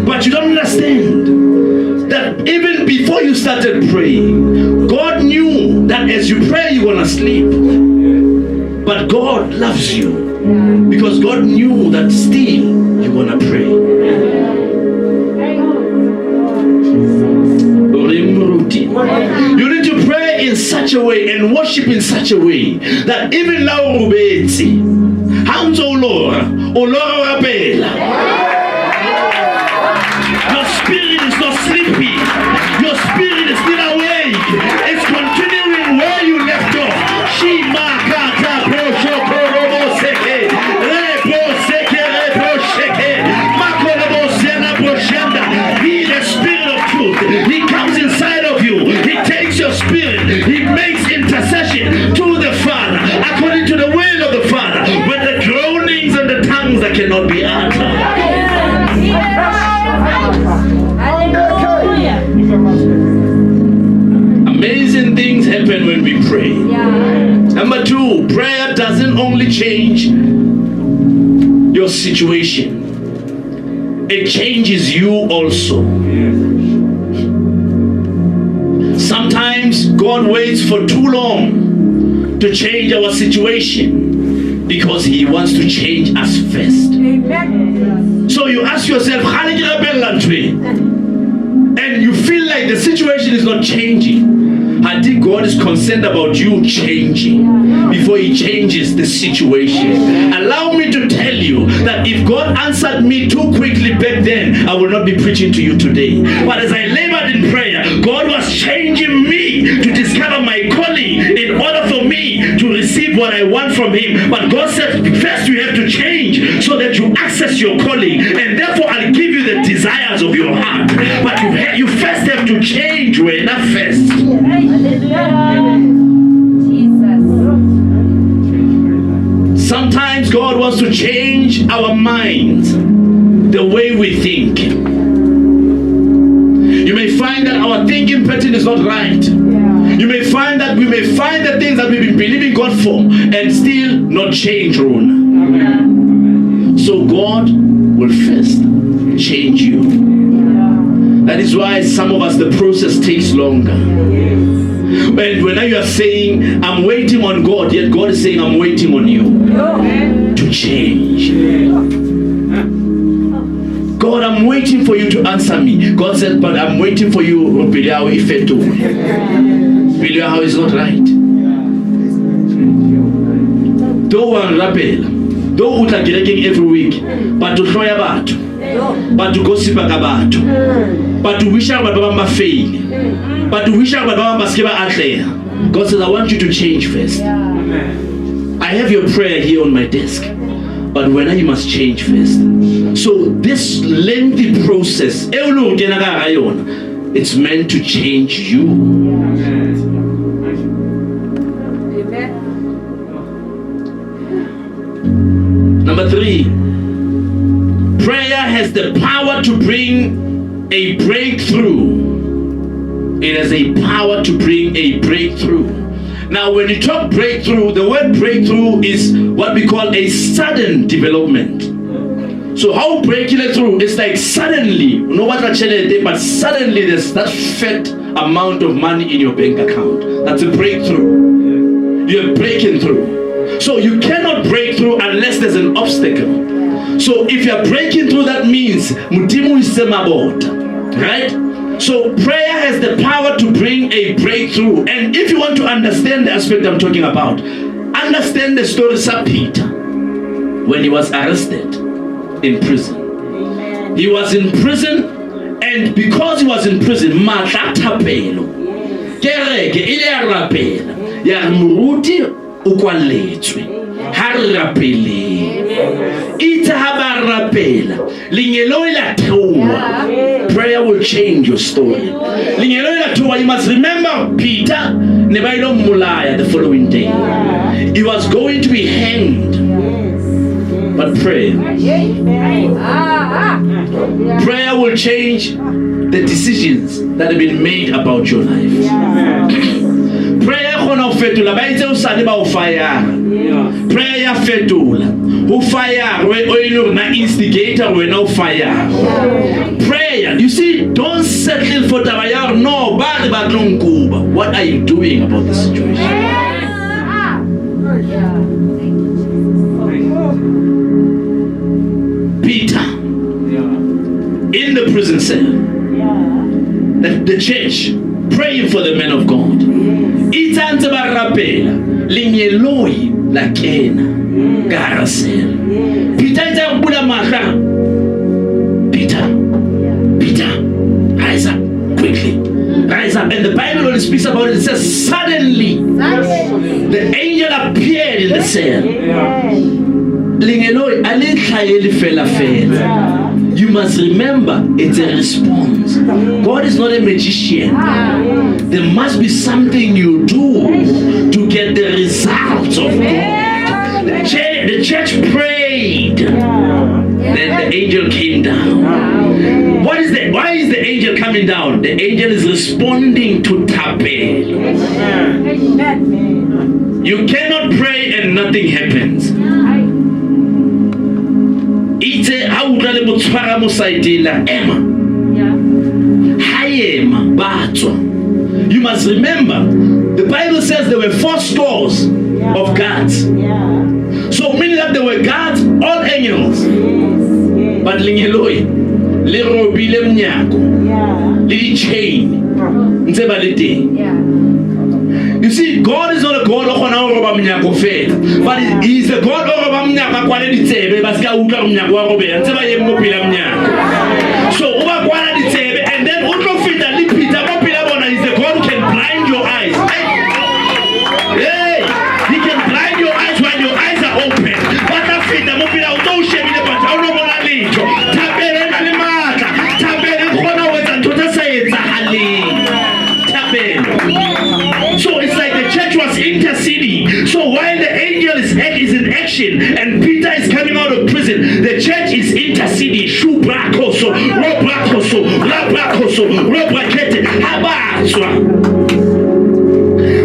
but you don't understand that even before you started praying, God knew that as you pray you're gonna sleep, but God loves you because God knew that still you're gonna pray. You need to pray pray in such a way and worship in such a way that even now, Rubetsi, hands O Lord, Rapela. Your spirit is not sleepy. Your spirit is still awake. It's continuing where you left off. Shima kata prosho korobo seke. Repo seke repo sheke. Makorobo sena proshenda. He, the spirit of truth, he comes inside of you. He takes your spirit. He makes intercession to the Father according to the will of the Father with the groanings and the tongues that cannot be uttered. Amazing things happen when we pray. Number 2, prayer doesn't only change your situation, it changes you also. Sometimes God waits for too long to change our situation because he wants to change us first. So you ask yourself, and you feel like the situation is not changing. I think God is concerned about you changing before he changes the situation. Allow me to tell you that if God answered me too quickly back then, I will not be preaching to you today. But as I labored in prayer, God was changing me to discover my calling in order for me to receive what I want from him. But God said, first you have to change so that you access your calling, and therefore I'll give you the desires of your heart. But you first have to change, we're not first. Sometimes God wants to change our minds, the way we think. You may find that our thinking pattern is not right. You may find that we may find the things that we've been believing God for and still not change, Rona. So God will first change you. That is why some of us, the process takes longer. When you are saying, I'm waiting on God, yet God is saying, I'm waiting on you to change. God, I'm waiting for you to answer me. God said, but I'm waiting for you, Biliao Ifeto. Biliao is not right. Though one rappel, though uta gireking every week, but to throw about, but to gossip about, but to wish out Baba fail, but to wish out Baba Skiba out there. God says, I want you to change first. I have your prayer here on my desk, but when you must change first. So this lengthy process, it's meant to change you. Number 3, prayer has the power to bring a breakthrough. It has a power to bring a breakthrough. Now, when you talk breakthrough, the word breakthrough is what we call a sudden development. So how breaking it through? It's like suddenly, no matter but suddenly there's that fat amount of money in your bank account. That's a breakthrough. You're breaking through. So you cannot break through unless there's an obstacle. So if you're breaking through, that means Mutimu is semabot, right? So prayer has the power to bring a breakthrough. And if you want to understand the aspect I'm talking about, understand the story of Peter when he was arrested in prison. He was in prison, and because he was in prison, matatapelo kereke ile arapela ya muruti ukwaletswe harapele ita habarapela lingelo ila towa. Prayer will change your story. Lingelo ila towa. You must remember Peter nebailo mulaya the following day. He was going to be hanged. But prayer will change the decisions that have been made about your life. Prayer khona ufetula baitse usane ba ufire. Prayer fetula ufire we oilo na instigator we no fire. Prayer, you see, don't settle for tabayar. No, bad batlonkuba. What are you doing about the situation? Peter in the prison cell. The church praying for the man of God. Itanze barapela linyeloi la kena garasel. Peter ita bula maka. Peter, rise up quickly. Rise up. And the Bible when it speaks about it, it says suddenly the angel appeared in the cell. Lingeloi alithayeli fela fela. You must remember, it's a response. God is not a magician. There must be something you do to get the results of God. The church prayed. Then the angel came down. Why is the angel coming down? The angel is responding to tabel. You cannot pray and nothing happens. You must remember, the Bible says there were 4 stores of guards. So meaning that there were guards, all angels. But lingeloi, le robi le mnyako, le chain, nzeba le day. You see, God is not a God of roba mnyako fail, but He is a God of roba mnyako kwale ditebe basika uka mnyako wa robe, nzeba ye mopila mnyako. So uba kwala ditebe, and then utlo fita lipita mopila bona is the God who can blind your eyes. Hey, He can blind your eyes when your eyes are open. But afita mopila uto shebile pata uno bona licho. Tabele na limata, tabele kona weta tota sayeta hali. Tabele. So it's like the church was interceding. So while the angel is in action and Peter is coming out of prison, the church is interceding. Shubrakoso, robrakoso, rabrakoso, robrakete, habatswa.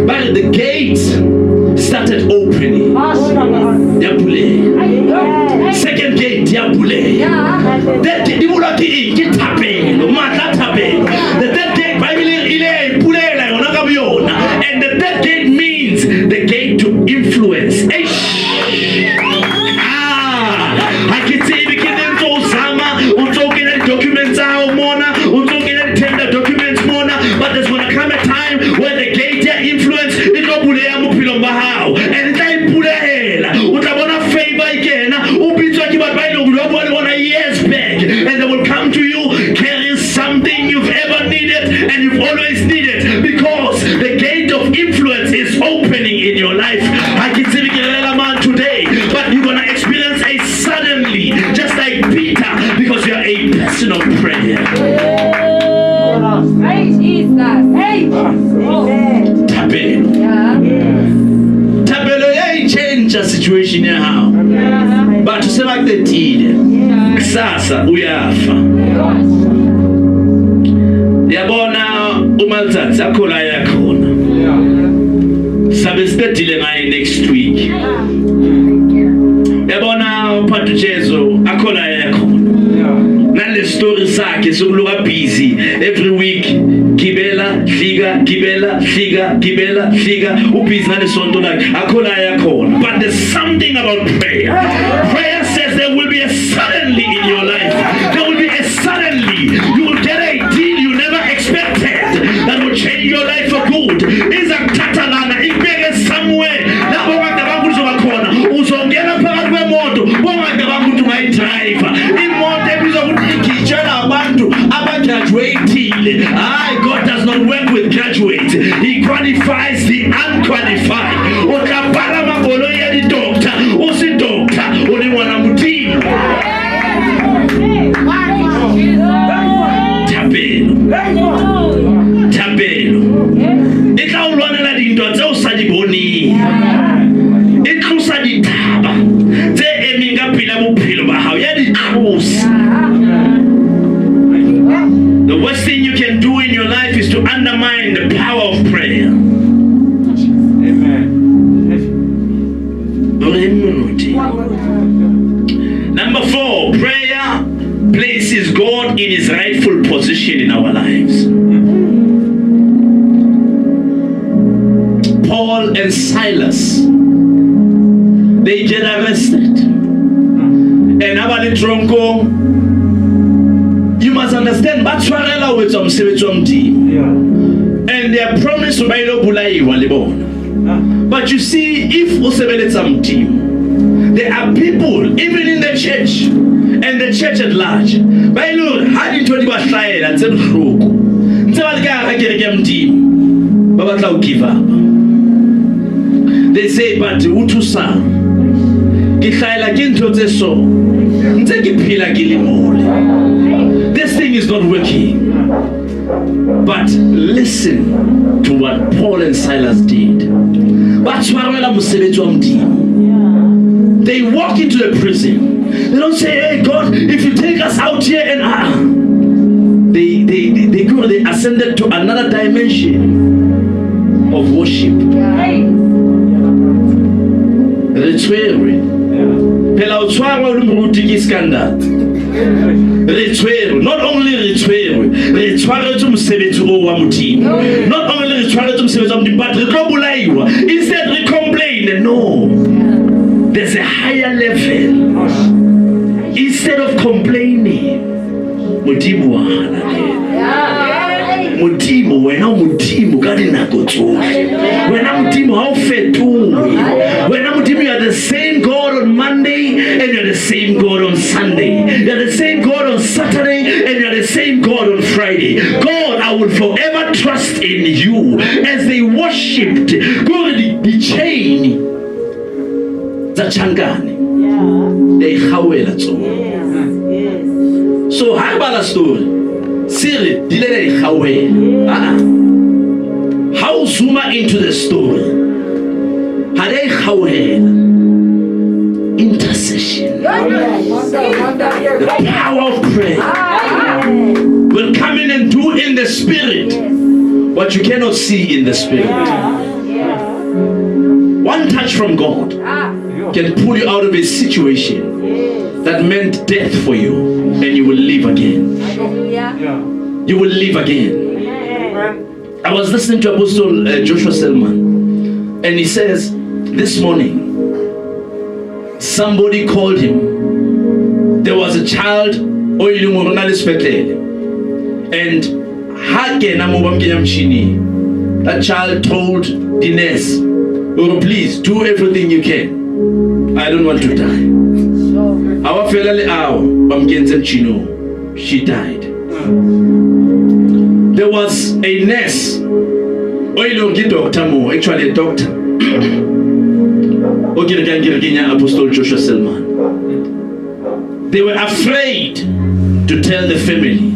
But the gates started opening. Diabule. Second gate, diabule. That gate, the third gate, Bible and the third gate means the gate to influence. I can say we can info Sama, we're talking at documents out mona, we're talking at tender documents mona, but there's gonna come a time where the gate influence is not bulea mupilomba how. And the time pulehela, utabona favor again, ubitwaki but by the one years back, and they will come to you carrying something you've ever needed and you've always needed, because the gate of influence is opening in your life. I can see man today, but you're gonna experience a suddenly, just like Peter, because you're a person of prayer. Hey Jesus, hey, Tabelo ain't change a situation now, but to say like the did, sasa uyafa. Yabona umalzatsi akhola yakhona. Sabe sidile ngaye next week. Yabona uphathu Jesu akhola yakhona. Nale story sakhe sokuluka busy every week. Gibela, fliga, ubhizi nale sonto lakhe akhola yakhona. But there's something about prayer. Prayer says there will be a suddenly in your life. There will be a suddenly. You will get a deal you never expected that will change your life for good. Is a Catalana, ibeke somewhere. Na bonga dabangu zobakhona. Uzongena phakathi kwemoto, bonga dabangu my driver. Imoto ebizokugijela abantu abagraduatile. God does not work with graduates. He qualifies the unqualified. Ukabhala magolo ya di doctor, usi doctor, uli mwana mutini. Tabelo. Ika ulwanela dinto tse usadiboni. Ikrusa ditaba. Tse eminga pila bophelo ba hao ya dikrusa. The worst thing you can do in your life is to undermine the power of prayer. Amen. Number 4, prayer places God in His rightful position in our lives. Paul and Silas, they get arrested. And Abali Tronko, you must understand, Batswarela with some team. and they are promised to buy no bulaiwa lebona. But you see, if usebeletsa mdimo, there are people even in the church and the church at large. By Lord, how did you try and say Ruku? Baba give up. They say, but utusa Kihaila Ginto so this thing is not working. But listen to what Paul and Silas did. They walk into the prison. They don't say, hey God, if you take us out here and they ascended to another dimension of worship. Not only but instead we complain. No, there's a higher level. Instead of complaining, Mutimo, when I'm Mutimo, God in Nakoto. When I'm Mutimo, how fed to when I'm Mutimo, you are the same God on Monday and you're the same God on Sunday. You're the same God on Saturday and you're the same God on Friday. God, I will forever trust in you. As they worshipped, God, the chain, the Changani, they hawela to. So, how about a story? Siri, dilele hawe. How zoomer into the story? Hare hawe. Intercession. The power of prayer will come in and do in the spirit what you cannot see in the spirit. One touch from God can pull you out of a situation that meant death for you, and you will live again. You will live again. I was listening to Apostle Joshua Selman, and he says this morning somebody called him. There was a child, and that child told Dines, oh, please do everything you can. I don't want to die. Our she died. There was a nurse, actually a doctor. Apostle Joshua Selman. They were afraid to tell the family,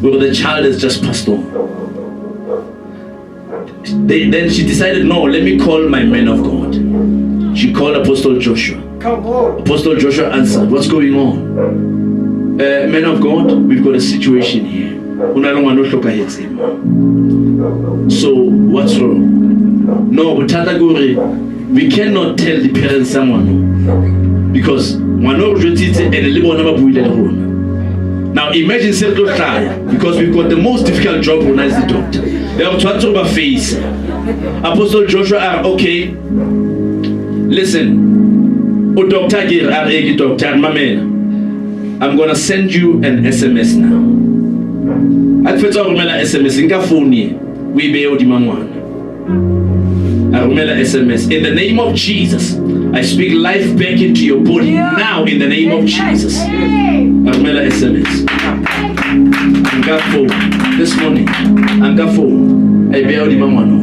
well, the child has just passed on. Then she decided, no, let me call my man of God. She called Apostle Joshua. Apostle Joshua answered, what's going on? Man of God, we've got a situation here. So, what's wrong? No, we cannot tell the parents someone because now imagine because we've got the most difficult job as the doctor. They have to over face. Apostle Joshua, okay. Listen, Doctor Mamela, I'm gonna send you an SMS now. At first I remember SMS in Kafuni, we be odi mamwana. I remember SMS. In the name of Jesus, I speak life back into your body now. In the name of Jesus, I remember SMS. I'm Kafo this morning. I'm Kafo. I be odi mamwana.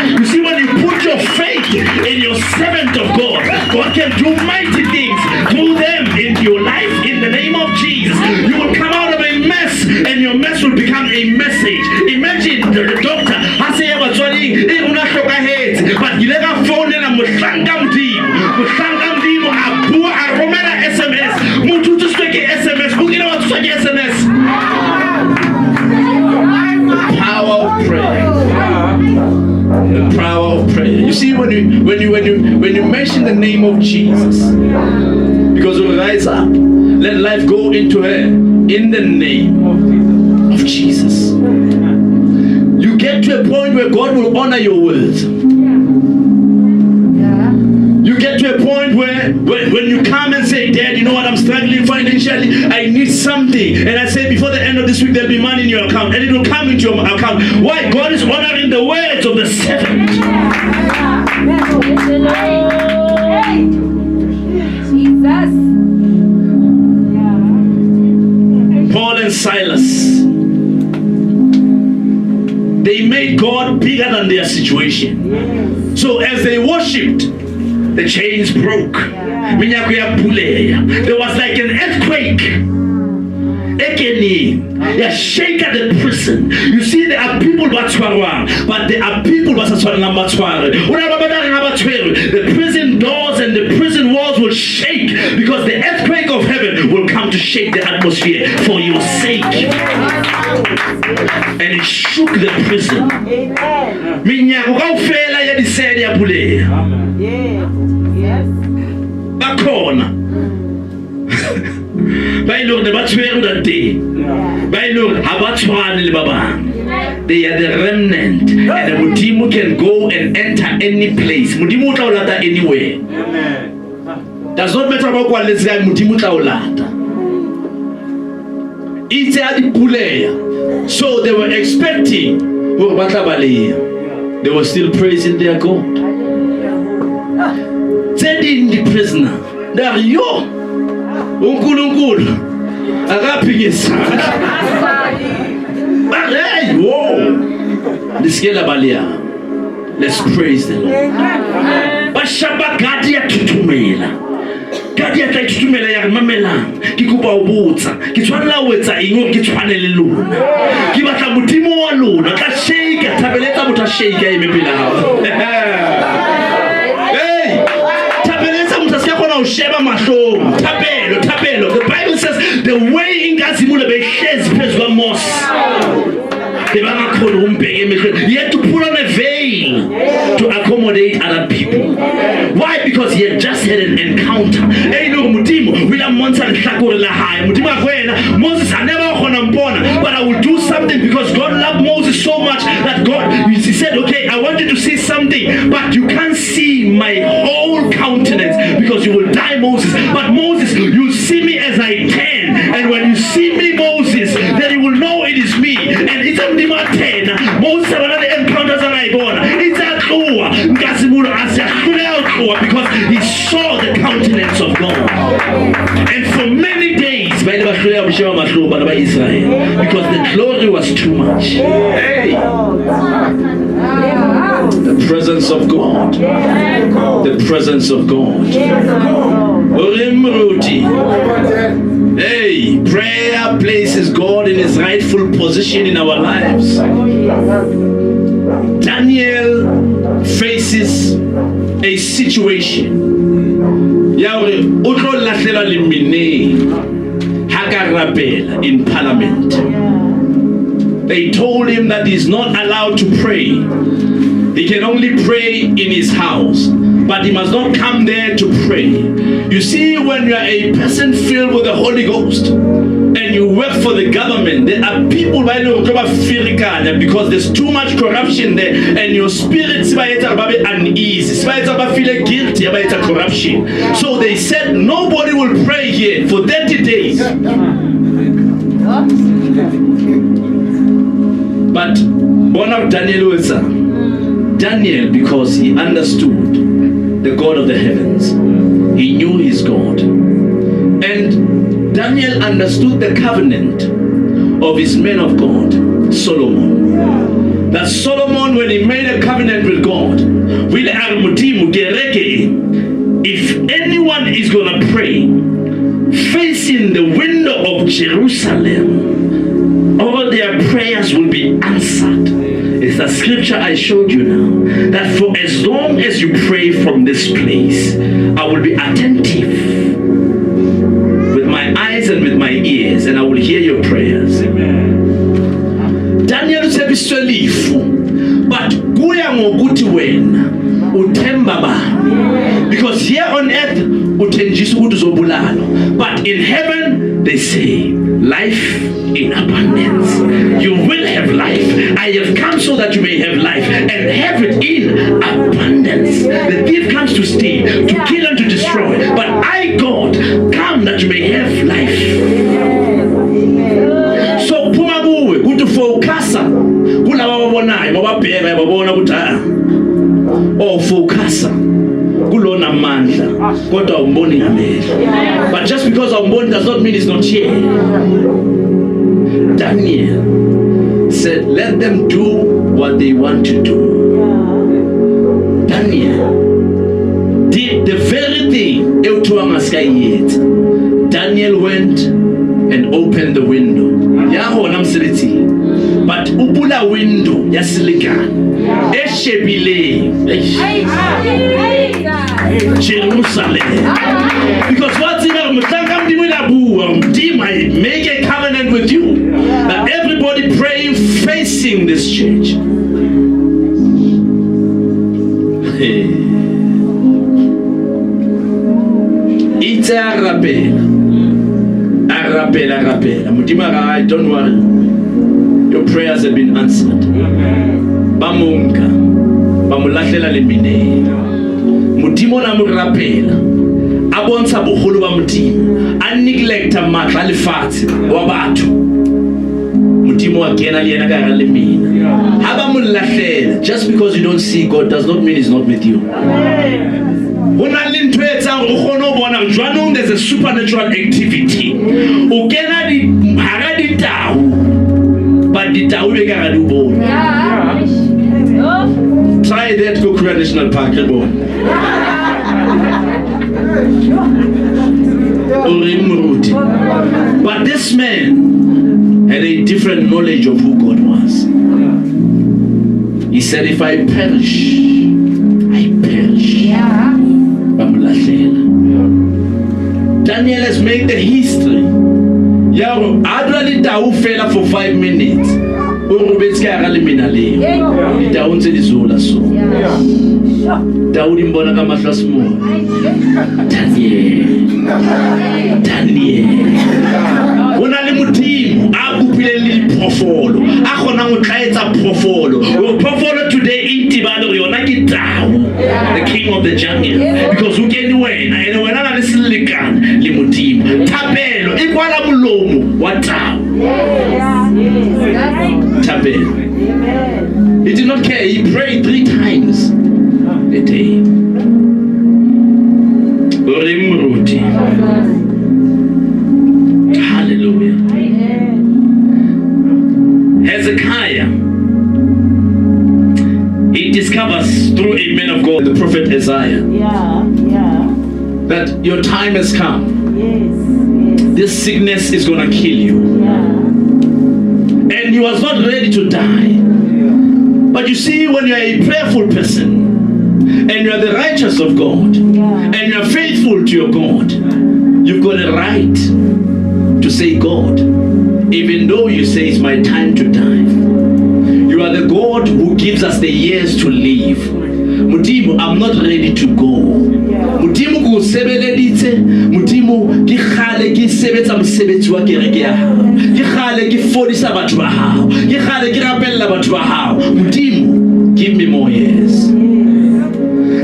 You see, when you put your faith in your servant of God, God can do mighty things through them into your life in the name of Jesus. You will come out of a mess and your mess will become a message. Imagine the doctor has said, but you never phone in a Mushangam team. Mushangam team, a Romana SMS. Mutu to speak SMS. Who you know what to speak SMS? The power of prayer. The power of prayer. You see, when you mention the name of Jesus, because we'll rise up, let life go into her in the name of Jesus. You get to a point where God will honor your words. You get to a point where when you come and say, Dad, you know what, I'm struggling financially, I need something. And I say, before the end of this week, there'll be money in your account. And it will come into your account. Why? God is honoring the words of the servant. Jesus. Paul and Silas, they made God bigger than their situation. So as they worshipped, the chains broke. There was like an earthquake. Shake at the prison. You see, there are people but there are people the prison doors and the prison walls will shake because the earthquake of heaven will come to shake the atmosphere for your sake. And it shook the prison. Bakona. They are the remnant, and the Mudimu can go and enter any place. Mudimu taulata anywhere. Does not matter about what let's say Mudimu taulata. It's a puleya. So they were expecting. They were still praising their God. They in the prisoner. They are yo. Unkulu agapigisa. But hey, whoa. Let's praise the Lord. Bashaba gadia tutumela. Gadia tai tutumela ya mamela. Kikupa ubutsa. Kitwanla wetsa ingo kitwanele luna. Kibata mutimo wa luna. Kashika tabeleta mutashika imepila hapo. Hey! Tabeleta mutasikia kona usheba masho. Tabelo. The Bible says the way in Gazimula be shares pezwa mos. You have to put on a veil to accommodate other people. Why? Because he had just had an encounter. Moses, I never but I will do something because God loved Moses so much that he said, okay, I want you to see something, but you can't see my whole countenance because you will die, Moses. But Moses, you see me as I can, and when you see me, Moses, then you will know it is me. And it's a Moses have another encounters and I born. It's a because he saw the countenance of God. And for many days, because the glory was too much. Hey. The presence of God. The presence of God. Hey, prayer places God in his rightful position in our lives. Daniel faces a situation. In parliament. They told him that he's not allowed to pray. He can only pray in his house, but he must not come there to pray. You see, when you are a person filled with the Holy Ghost and you work for the government, there are people because there's too much corruption there, and your spirit is uneasy, feeling guilty about the corruption. So they said nobody will pray here for 30 days. But born of Daniel was Daniel, because he understood the God of the heavens. He knew his God. And Daniel understood the covenant of his man of God, Solomon. That Solomon, when he made a covenant with God, if anyone is going to pray facing the window of Jerusalem, all their prayers will be answered. It's the scripture I showed you now, that for as long as you pray from this place, I will be attentive with my eyes and with my ears, and I will hear your prayers. Amen. Daniel said, but because here on earth, but in heaven they say, life in abundance. You will have life. I have come so that you may have life and have it in abundance. The thief comes to steal, to kill and to destroy. But I, God, come that you may have life. So phuma kuwe kuthi focusa kulabo babonayo bababheka babona ukuthi focusa kulona mandla kodwa umboni ngamehlo. But just because umboni does not mean it's not here. Daniel said, let them do what they want to do. Daniel did the very thing Daniel went and opened the window. But upula window yasilikana eshebile Jerusalem. Because what's in our team, I make a covenant with you that everybody praying facing this church. It's Arabella. Mutima, don't worry. Your prayers have been answered. Bamunga, bamulahlela lemine. Mutimo na murapela. Abonsa bukhulu ba mutimo. Aniglecta matla lefatshe wa batho. Mutimo wa kena le yena ka ga lemina. Haba mulahlela. Just because you don't see God does not mean he's not with you. There's a supernatural activity. Ukena di haga di tau, but di tau be ka di bo. Try that, go Kruger National Park, but this man had a different knowledge of who God was. He said, if I perish, I perish. Daniel has made the history. Adrali Tau fell for 5 minutes. Urubetska Raliminale. Down to the Zola so. Down in Bonagamas more. Daniel. Unalimutim, Abupili Profolo. Akonam Kaita Profolo. Profolo today in Tibado, the king of the jungle. Because who can win? And when I listen, Limutim, Tabelo, Iguala Mulomo, what time? Tabelo. He did not care, he prayed 3 times a day. Hallelujah. Hezekiah, he discovers through a man of God, the prophet Isaiah, that your time has come. This sickness is going to kill you. And he was not ready to die. But you see, when you are a prayerful person, and you are the righteous of God, and you are faithful to your God, you've got a right to say, God, even though you say it's my time to die, you are the God who gives us the years to live. Mutimu, I'm not ready to go. Mutimu kusebeleditse, Mutimu kikhale kisebetsa msebetsi wa kereke ya hao. Kikhale kifodisa batho ba hao. Kikhale kirapella batho ba hao. Mutimu, give me more years.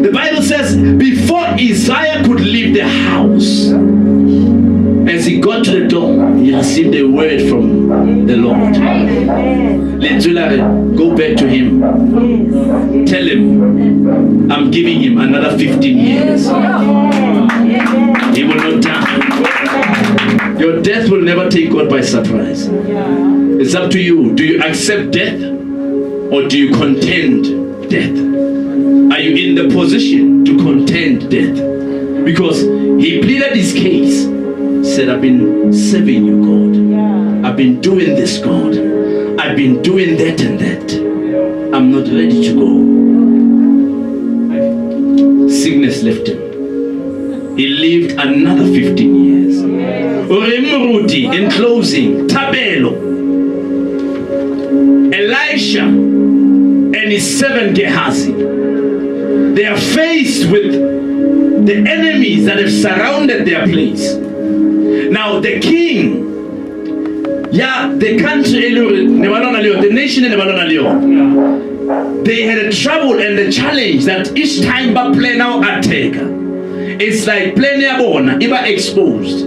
The Bible says before Isaiah could leave the house, as he got to the door, he received a word from the Lord. Go back to him. Tell him, I'm giving him another 15 years. He will not die. Your death will never take God by surprise. It's up to you. Do you accept death or do you contend death? Are you in the position to contend death? Because he pleaded his case. Said, I've been serving you, God. I've been doing this, God. I've been doing that and that. I'm not ready to go. Sickness left him. He lived another 15 years. In closing, Tabelo, Elisha and his servant Gehazi, they are faced with the enemies that have surrounded their place. Now the king Yeah, the country, the nation, they had a trouble and the challenge that each time they play now attack. It's like playing bona, iba exposed.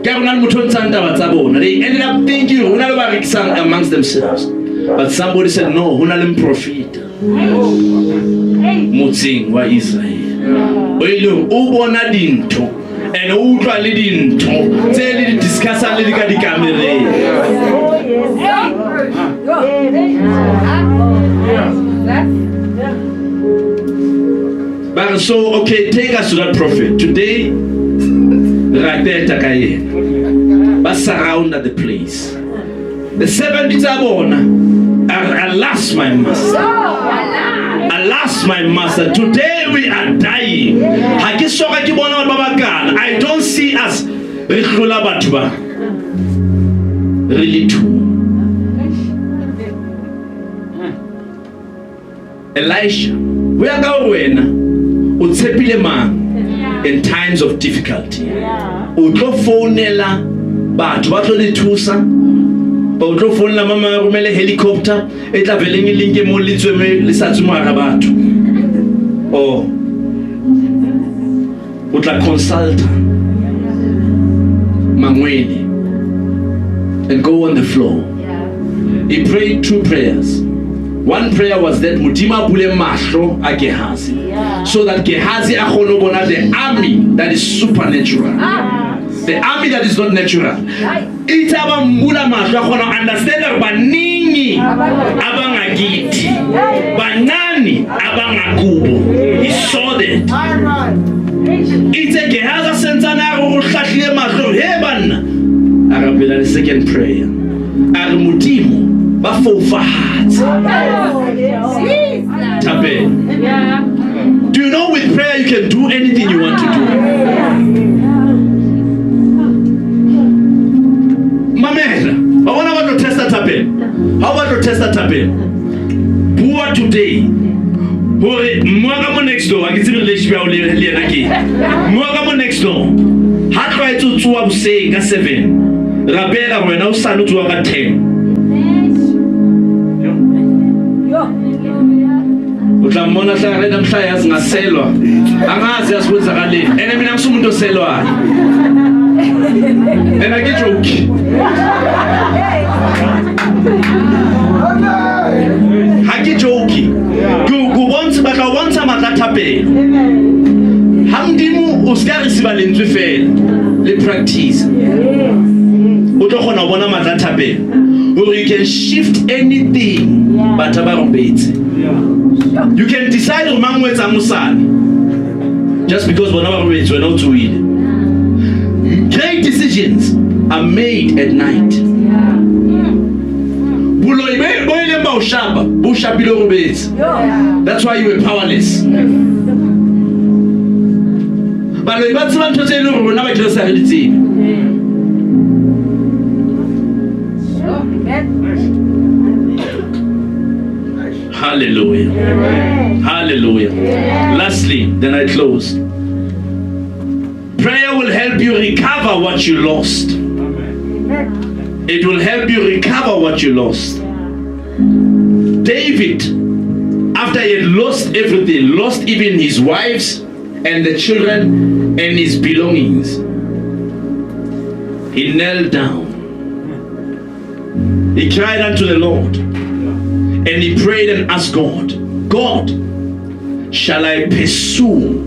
They ended up thinking amongst themselves. But somebody said, no, hunalim prophet. Mutsing wa Israel. Oilo ubona dinto and utlwa le dinto tse le discuss le ka di kamere. But so okay, take us to that prophet today. Right there, Takaye. But surrounded the place. The 70 Zabona. Alas, my master. Alas, my master. Today we are dying. I don't see us really true. Elisha, we are going in times of difficulty. Utrofonela but what will it do, son? Utrofon la mama rumele helicopter eta velengi linke mo litsweme lisatsuma rabatho. Oh. Utla consult Mangweni and go on the floor. He prayed 2 prayers. One prayer was that Mutima bule mahlo a Gehazi, so that Gehazi akhono bona the army that is supernatural, the army that is not natural. Itaba mbula mahlo akhono understand that baningi abangagiti, banani abangakubo. He saw that. It's a Gehazi sentana uhlahlile mahlo he bana. Arabela the second prayer. Armutimo. Do you know with prayer you can do anything you want to do? Mamela, I want to test that tape. How about to test that tape? Poor today. Mwagamo next door. I can see the relationship again. Mwagamo next door. How try to 2 say 7. Rabela when I was to 10. Utlamona hla rena mhlaya singaselwa angazi yasibuzakale ene mina ngisumuntu oselwayo ena ke joke haki joke kubonsa batla bonsa matlathapelo hamdimu uskari siba lentswe fela le practice utlo khona bona matlathapelo or you can shift anything but abarobetse. You can decide just because we're not to eat. Great decisions are made at night. That's why you were powerless. But hallelujah. Hallelujah. Lastly, then I close. Prayer will help you recover what you lost. It will help you recover what you lost. David, after he had lost everything, lost even his wives and the children and his belongings, he knelt down. He cried unto the Lord. And he prayed and asked God, God, shall I pursue?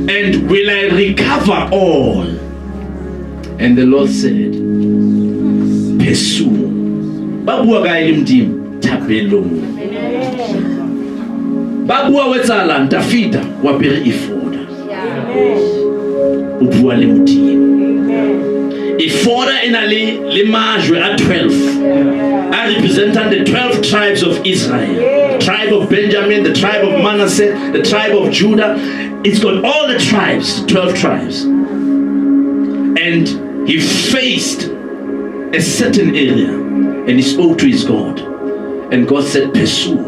And will I recover all? And the Lord said, pursue. Babua gailimdim tabelo. Babua wetala Davida wapere ifoda. Ubua limdim. Ifoda inali limajwe at 12. I represent the 12 tribes of Israel. The tribe of Benjamin, the tribe of Manasseh, the tribe of Judah. It's got all the tribes, 12 tribes. And he faced a certain area and he spoke to his God. And God said, pursue,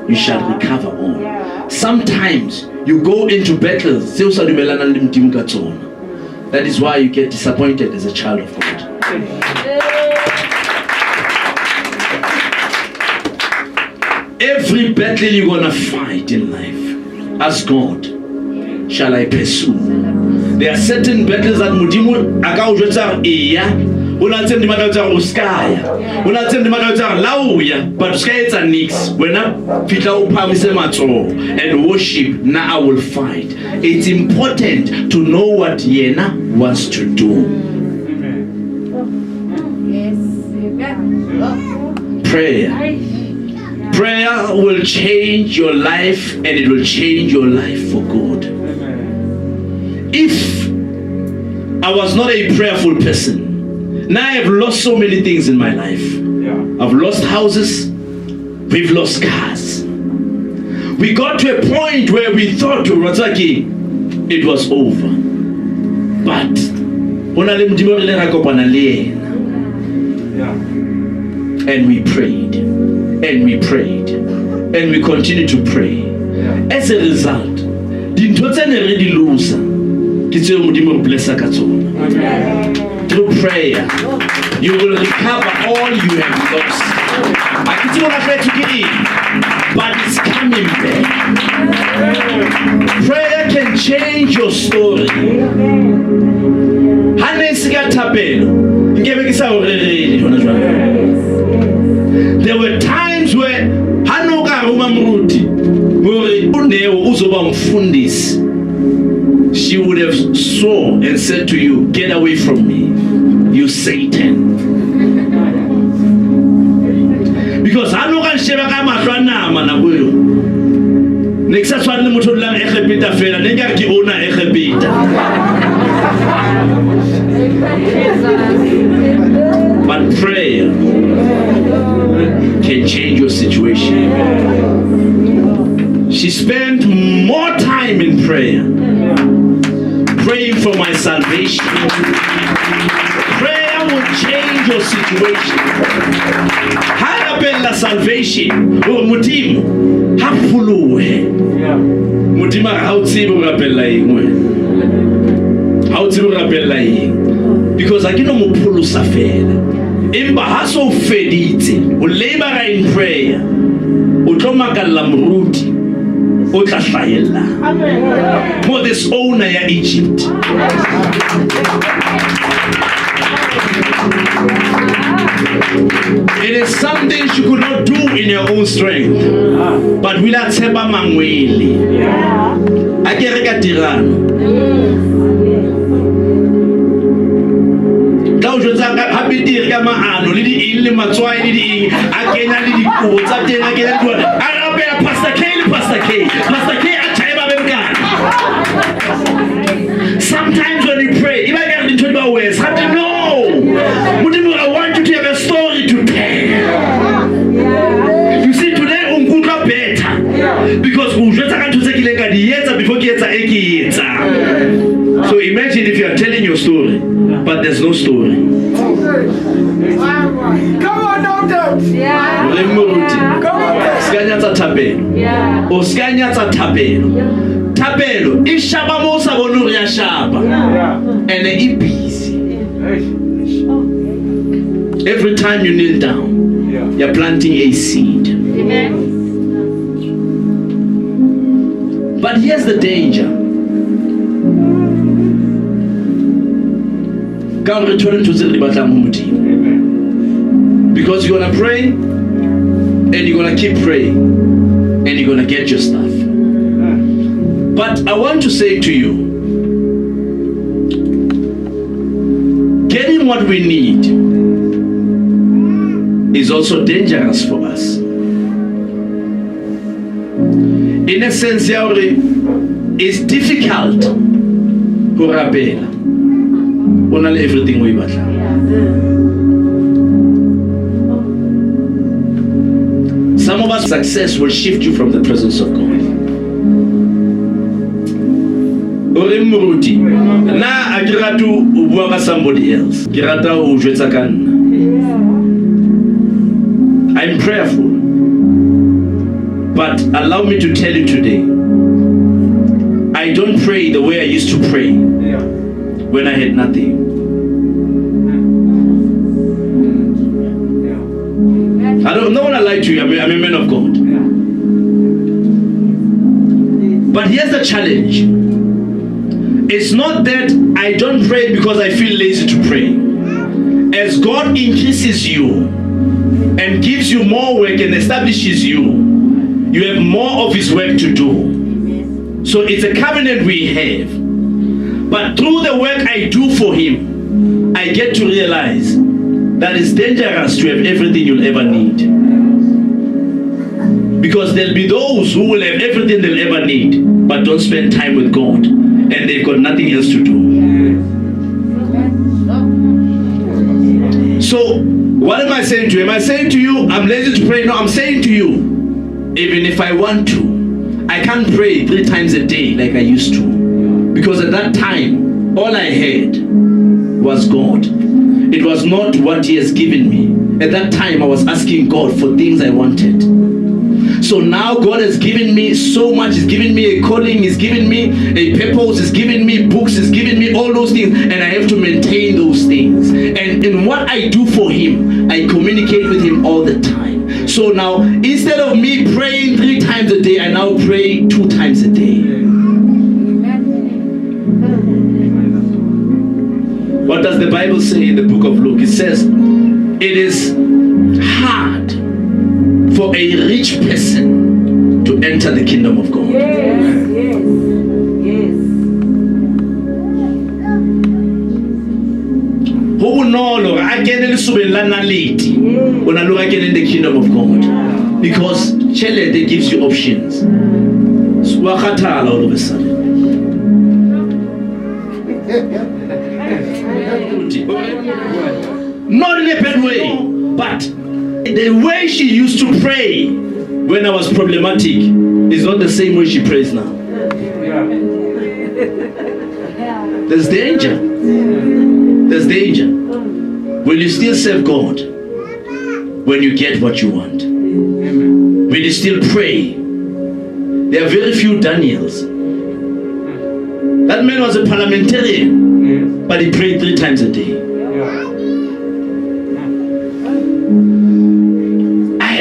you shall recover all. Sometimes you go into battles. That is why you get disappointed as a child of God. Every battle you're gonna fight in life, ask God, shall I pursue? There are certain battles that Mudimu akaujetsa iya, unatsemdi makaujetsa uskaya, unatsemdi makaujetsa lauya, but uskayetsa nix. When I fitla uphamise matso and worship, now I will fight. It's important to know what Yena wants to do. Prayer. Prayer will change your life, and it will change your life for good. If I was not a prayerful person, now I have lost so many things in my life. I've lost houses, we've lost cars. We got to a point where we thought to Razaki, it was over. But and we prayed, and we prayed, and we continue to pray. As a result, through prayer, you will recover all you have lost. But it's coming back. Prayer can change your story. There were times where she would have sworn and said to you, get away from me, you Satan. Because I know next but prayer can change your situation. She spent more time in prayer, praying for my salvation. Prayer will change your situation. Harapella salvation. Oh, mutim, hafuluwe. Mutima hautibu rapella ingwe. Hautibu rapella ingwe. Because I get on mupulu safela. Imba haso fedite. Ulabor in prayer. Utomaka lamruti. Utashayela. For this owner ya Egypt. It is something you could not do in your own strength. But we are Seba Mangweli. Agereka Tirano. Happy dear Gama Ano, Lidi Illi Matswai, Lidi Akena, Lidi Kuza, Akena, Arabella, Pastor K, Pastor K, Pastor K, Achaiba Bengan. Sometimes when you pray, if I get into the ways, have to know. I want you to have a story to tell. You see, today, Unkuta better. Because before so imagine if you are telling your story, but there's no story. Come on, doctor. Skanyata tabelo. O skanyata tabelo. Tabelo. Ishaba mosa bonuri ya shaba. And the busy. Every time you kneel down, you're planting a seed. Amen. But here's the danger. God return to the because you're gonna pray and you're gonna keep praying and you're gonna get your stuff. But I want to say to you, getting what we need is also dangerous for us. In a sense, it's difficult to rebel. Only everything we battle. Some of us success will shift you from the presence of God. Na akiratu ubuwa somebody else. Kirata ujwetsakan. I'm prayerful. But allow me to tell you today, I don't pray the way I used to pray when I had nothing. I'm not going to lie to you. I'm a man of God. But here's the challenge. It's not that I don't pray because I feel lazy to pray. As God increases you and gives you more work and establishes you, you have more of His work to do. So it's a covenant we have. But through the work I do for Him, I get to realize that it's dangerous to have everything you'll ever need. Because there'll be those who will have everything they'll ever need, but don't spend time with God, and they've got nothing else to do. So, what am I saying to you? Am I saying to you, I'm lazy to pray? No, I'm saying to you, even if I want to, I can't pray 3 times a day like I used to. Because at that time, all I had was God. It was not what He has given me. At that time, I was asking God for things I wanted. So now God has given me so much. He's given me a calling. He's given me a purpose. He's given me books. He's given me all those things. And I have to maintain those things. And in what I do for Him, I communicate with Him all the time. So now, instead of me praying 3 times a day, I now pray 2 times a day. What does the Bible say in the book of Luke? It says, it is hard for a rich person to enter the kingdom of God. Yes, yes, yes. Who will know again in the kingdom of God? Because Chelete gives you options. All of a sudden. Not in a bad way, but the way she used to pray when I was problematic is not the same way she prays now. There's danger. There's danger. Will you still serve God when you get what you want? Will you still pray? There are very few Daniels. That man was a parliamentarian, but he prayed 3 times a day.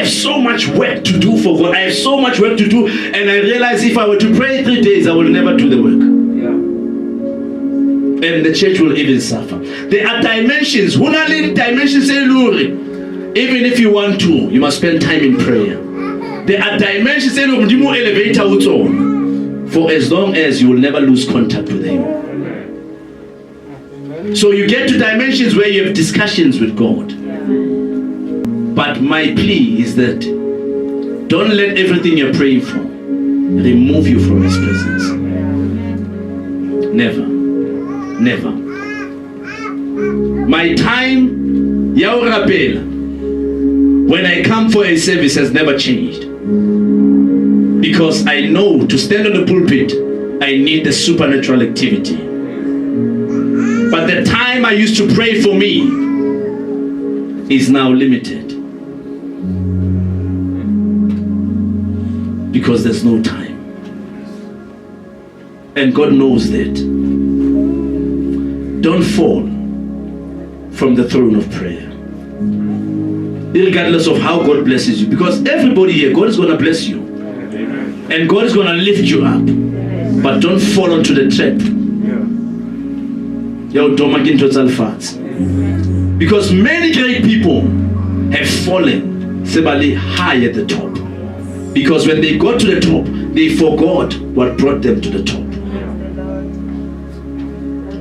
So much work to do for God. I have so much work to do, and I realize if I were to pray 3 days, I will never do the work. And the church will even suffer. There are dimensions. Even if you want to, you must spend time in prayer. There are dimensions for as long as you will never lose contact with Him. So you get to dimensions where you have discussions with God. But my plea is that don't let everything you're praying for remove you from His presence. Never. Never. My time, when I come for a service, has never changed. Because I know to stand on the pulpit, I need the supernatural activity. But the time I used to pray for me is now limited. Because there's no time. And God knows that. Don't fall from the throne of prayer. Regardless of how God blesses you. Because everybody here, God is going to bless you. And God is going to lift you up. But don't fall onto the trap. Because many great people have fallen high at the top. Because when they got to the top, they forgot what brought them to the top.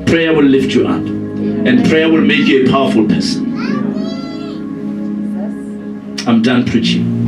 Prayer will lift you up. And prayer will make you a powerful person. I'm done preaching.